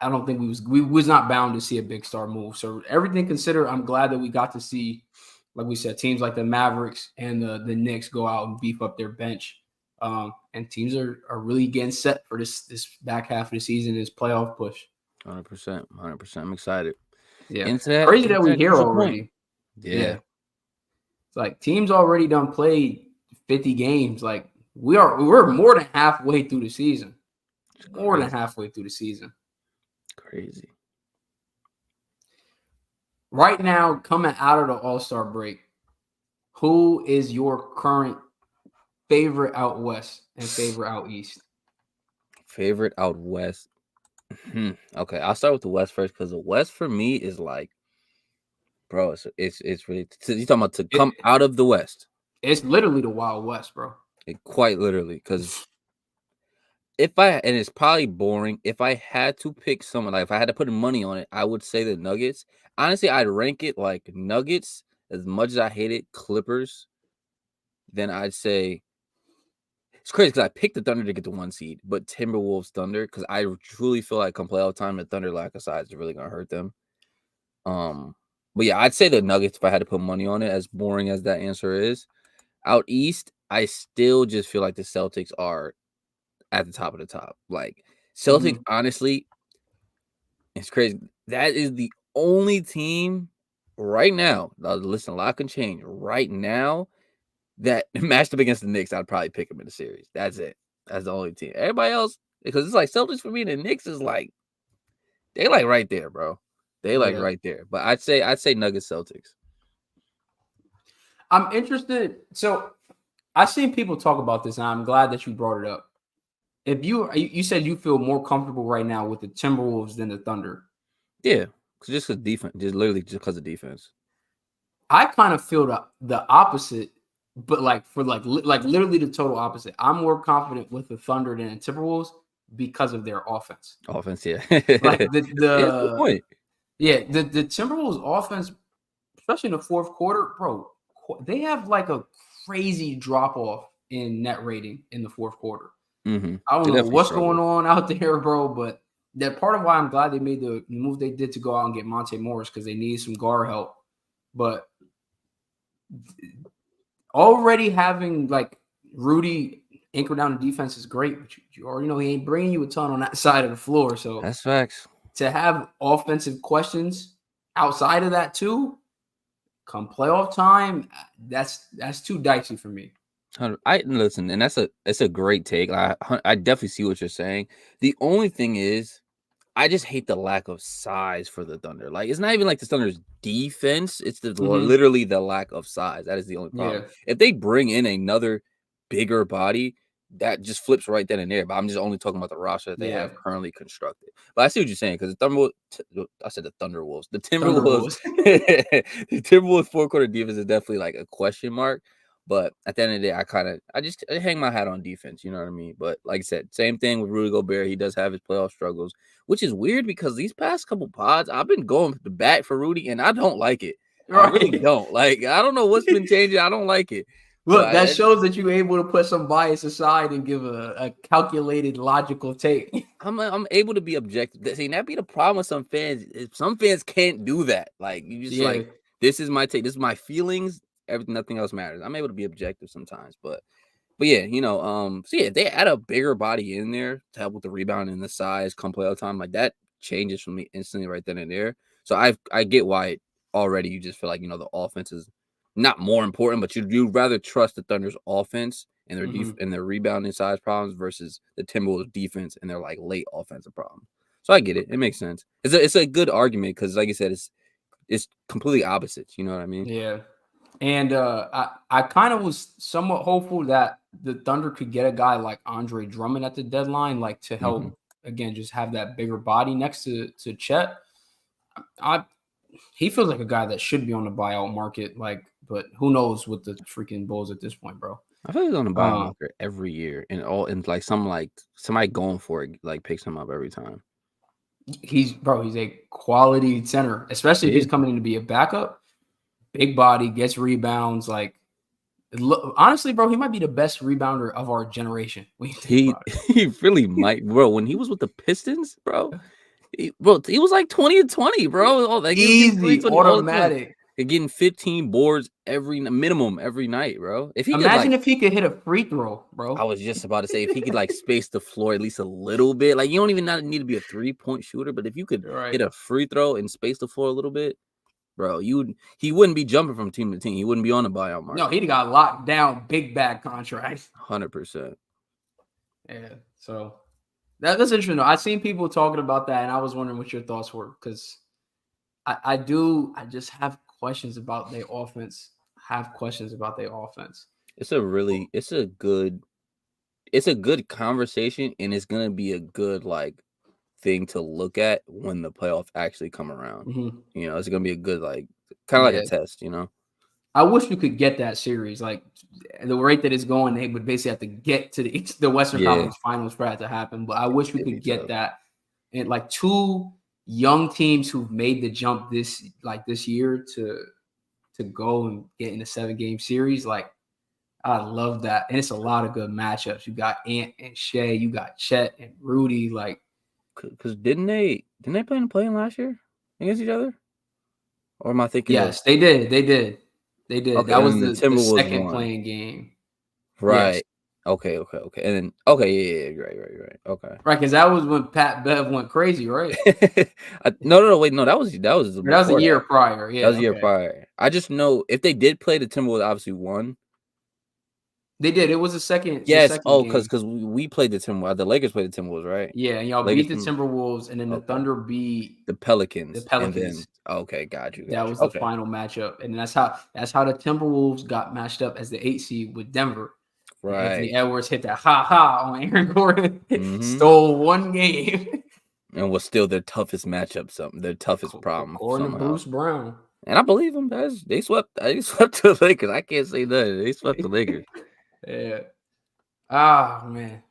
I don't think we was not bound to see a big star move. So everything considered, I'm glad that we got to see, like we said, teams like the Mavericks and the Knicks go out and beef up their bench. And teams are really getting set for this back half of the season, this playoff push. 100%. I'm excited. Yeah, crazy that we here already. Yeah. It's like teams already done played 50 games. Like we're more than halfway through the season. More than halfway through the season. Crazy. Right now, coming out of the All-Star break, who is your current favorite out west and favorite out east? Favorite out west. Okay, I'll start with the West first because the West for me is like, bro, it's really. You talking about to come out of the West? It's literally the Wild West, bro. Quite literally, because and it's probably boring. If I had to pick someone, like if I had to put money on it, I would say the Nuggets. Honestly, I'd rank it like Nuggets as much as I hate it, Clippers. Then I'd say it's crazy because I picked the Thunder to get the 1 seed, but Timberwolves Thunder because I truly feel like come playoff time, the Thunder lack of size is really gonna hurt them. But yeah, I'd say the Nuggets if I had to put money on it. As boring as that answer is, out east, I still just feel like the Celtics are at the top of the top. Like Celtics, honestly, it's crazy. That is the only team right now. Listen, a lot can change right now. That matched up against the Knicks, I'd probably pick them in the series. That's it. That's the only team. Everybody else, because it's like Celtics for me, the Knicks is like they like right there, bro. They like right there. But I'd say Nuggets Celtics. I'm interested. So I've seen people talk about this, and I'm glad that you brought it up. If you said you feel more comfortable right now with the Timberwolves than the Thunder. Yeah, just because defense, just because of defense. I kind of feel the opposite, but like literally the total opposite. I'm more confident with the Thunder than the Timberwolves because of their offense. Offense, yeah. Like good point. Yeah, the Timberwolves offense, especially in the fourth quarter, bro, they have like a crazy drop off in net rating in the fourth quarter. Mm-hmm. I don't know what's going on out there, bro, but that part of why I'm glad they made the move they did to go out and get Monte Morris because they need some guard help. But already having like Rudy, anchor down the defense is great, but you already know he ain't bringing you a ton on that side of the floor. So That's facts. to have offensive questions outside of that too, come playoff time, that's too dicey for me. I listen, and it's a great take. I definitely see what you're saying. The only thing is, I just hate the lack of size for the Thunder. Like, it's not even like the Thunder's defense; it's literally the lack of size. That is the only problem. Yeah. If they bring in another bigger body, that just flips right then and there. But I'm just only talking about the roster that they have currently constructed. But I see what you're saying, because the I said the Thunderwolves, the Timberwolves, the Timberwolves four-quarter defense is definitely like a question mark. But at the end of the day, I hang my hat on defense. You know what I mean? But like I said, same thing with Rudy Gobert. He does have his playoff struggles, which is weird because these past couple pods, I've been going to bat for Rudy, and I don't like it. Right. I really don't. Like, I don't know what's been changing. I don't like it. Look, that shows that you're able to put some bias aside and give a calculated, logical take. I'm able to be objective. See, that be the problem with some fans. Some fans can't do that. Like, you just like, this is my take. This is my feelings. Everything, nothing else matters. I'm able to be objective sometimes, but yeah, so yeah, they add a bigger body in there to help with the rebound and the size come playoff time. Like, that changes for me instantly right then and there. So I get why already you just feel like, the offense is not more important, but you'd rather trust the Thunder's offense and their and their rebound and size problems versus the Timberwolves defense and their like late offensive problems. So I get it. It makes sense. It's a good argument because, like I said, it's completely opposites. You know what I mean? Yeah. And I kind of was somewhat hopeful that the Thunder could get a guy like Andre Drummond at the deadline, like to help again just have that bigger body next to Chet. He feels like a guy that should be on the buyout market, like, but who knows with the freaking Bulls at this point, bro. I feel he's on the buyout market every year, and like somebody going for it like picks him up every time. He's a quality center, especially if he's coming in to be a backup. Big body, gets rebounds. Like, honestly, bro, he might be the best rebounder of our generation. He really might, bro. When he was with the Pistons, bro, he was like 20-20, bro. Like, easy, automatic. Getting 15 boards minimum every night, bro. If he imagine if he could hit a free throw, bro. I was just about to say, if he could like space the floor at least a little bit, like, you don't even need to be a 3-point shooter, but if you could hit a free throw and space the floor a little bit, bro, he wouldn't be jumping from team to team. He wouldn't be on the buyout market. No, he'd got locked down, big bag contract. 100%. Yeah, so that's interesting. I've seen people talking about that, and I was wondering what your thoughts were, because I just have questions about their offense. It's a good conversation, and it's gonna be a good like thing to look at when the playoff actually come around. It's gonna be a good like kind of like a test. I wish we could get that series. Like, the rate that it's going, they would basically have to get to the Western Conference Finals for that to happen. But I wish we could get that. And like, two young teams who've made the jump this year to go and get in a 7-game series. Like, I love that. And it's a lot of good matchups. You got Ant and Shea, you got Chet and Rudy. Like, because didn't they play in the play-in last year against each other? Or am I thinking? Yes, they did. Okay, that was the second won. playing game. Right. Yes. Okay. And then yeah, right. Okay. Right, because that was when Pat Bev went crazy, right? No, wait, no, that was a year prior. Yeah, that was a year prior. I just know if they did play, the Timberwolves obviously won. They did. It was a second. Yes. Because we played the Timberwolves. The Lakers played the Timberwolves, right? Yeah, and y'all beat the Timberwolves, and then the Thunder beat the Pelicans. And then, okay, got you. That was the final matchup, and that's how the Timberwolves got matched up as the 8 seed with Denver. Right. Anthony Edwards hit that on Aaron Gordon, stole one game, and was still their toughest matchup. Their toughest problem. According to Bruce Brown, and I believe them. They swept the Lakers. I can't say nothing. They swept the Lakers. Yeah. Ah, man.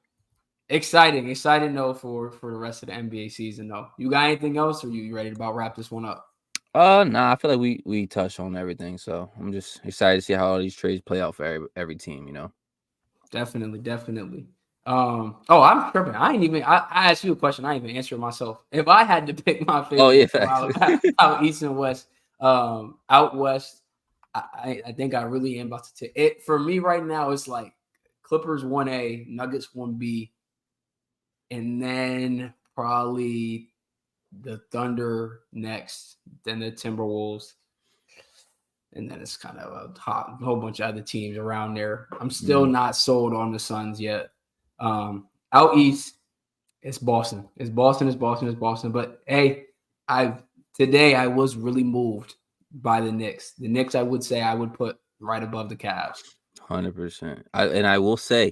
Exciting though for the rest of the NBA season though. You got anything else, or you ready to about wrap this one up? Nah, I feel like we touched on everything, so I'm just excited to see how all these trades play out for every team, Definitely. I'm tripping. I asked you a question. I didn't even answer it myself. If I had to pick my favorite out East and West, out West, I think I really am about to take it. For me right now, it's like Clippers 1A, Nuggets 1B, and then probably the Thunder next, then the Timberwolves, and then it's kind of a whole bunch of other teams around there. I'm still not sold on the Suns yet. Out east, it's Boston. It's Boston. But hey, today I was really moved by the Knicks. The Knicks, I would say, I would put right above the Cavs. 100%. I will say,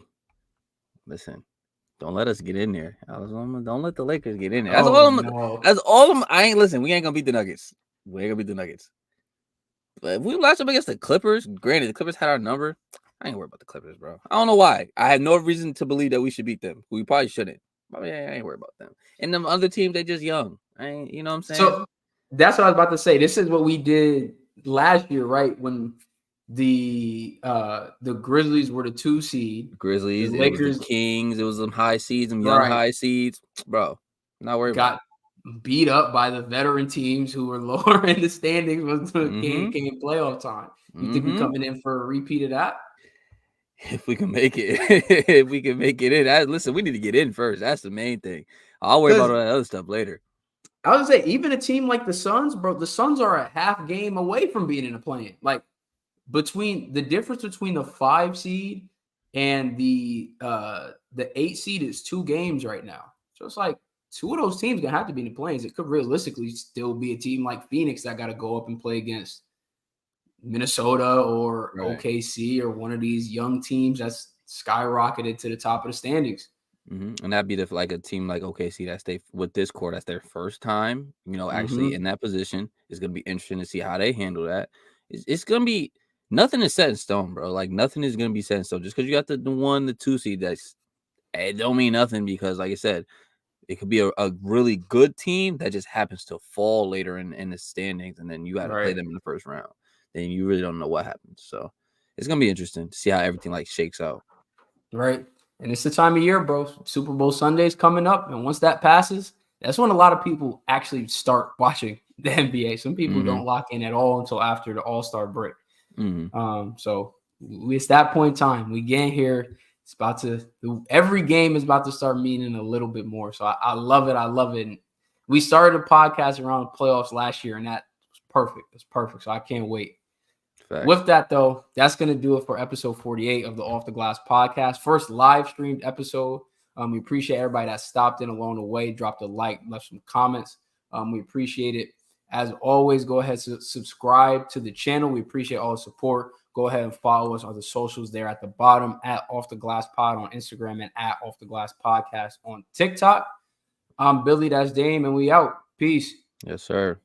listen, don't let us get in there. Don't let the Lakers get in there. That's all. I ain't listen. We ain't gonna beat the Nuggets. But if we latch up against the Clippers, granted, the Clippers had our number. I ain't worried about the Clippers, bro. I don't know why. I have no reason to believe that we should beat them. We probably shouldn't. But yeah, I ain't worried about them. And them other teams, they just young. You know what I'm saying? So that's what I was about to say. This is what we did last year, right? When the Grizzlies were the 2 seed. Grizzlies, the Lakers, the Kings. It was them high seeds, them young high seeds, bro. Not worried about it. Beat up by the veteran teams who were lower in the standings when the game came playoff time. You think we're coming in for a repeat of that? If we can make it, if we can make it in. Listen, we need to get in first. That's the main thing. I'll worry about all that other stuff later. I was gonna say, even a team like the Suns, bro, the Suns are a half game away from being in a play-in. Like, between the difference between the 5 seed and the 8 seed is 2 games right now. So it's like 2 of those teams gonna have to be in the play-ins. It could realistically still be a team like Phoenix that got to go up and play against Minnesota or OKC or one of these young teams that's skyrocketed to the top of the standings. And that'd be like a team like OKC that's with this core, that's their first time, actually in that position. It's gonna be interesting to see how they handle that. It's gonna be nothing is set in stone, bro. Like nothing is gonna be set in stone. Just because you got the 1, the 2 seed, it don't mean nothing because, like I said, it could be a really good team that just happens to fall later in the standings, and then you got to play them in the first round. Then you really don't know what happens. So it's gonna be interesting to see how everything shakes out. Right. And it's the time of year, bro. Super Bowl Sunday's coming up. And once that passes, that's when a lot of people actually start watching the NBA. Some people don't lock in at all until after the All-Star break. So it's that point in time. We get here. It's about to – every game is about to start meaning a little bit more. So I love it. I love it. And we started a podcast around the playoffs last year, and that was perfect. It's perfect. So I can't wait. Fact. With that, though, that's going to do it for episode 48 of the Off the Glass podcast. First live streamed episode. We appreciate everybody that stopped in along the way, dropped a like, left some comments. We appreciate it. As always, go ahead and subscribe to the channel. We appreciate all the support. Go ahead and follow us on the socials there at the bottom, at Off the Glass Pod on Instagram and at Off the Glass Podcast on TikTok. I'm Billy, that's Dame, and we out. Peace. Yes, sir.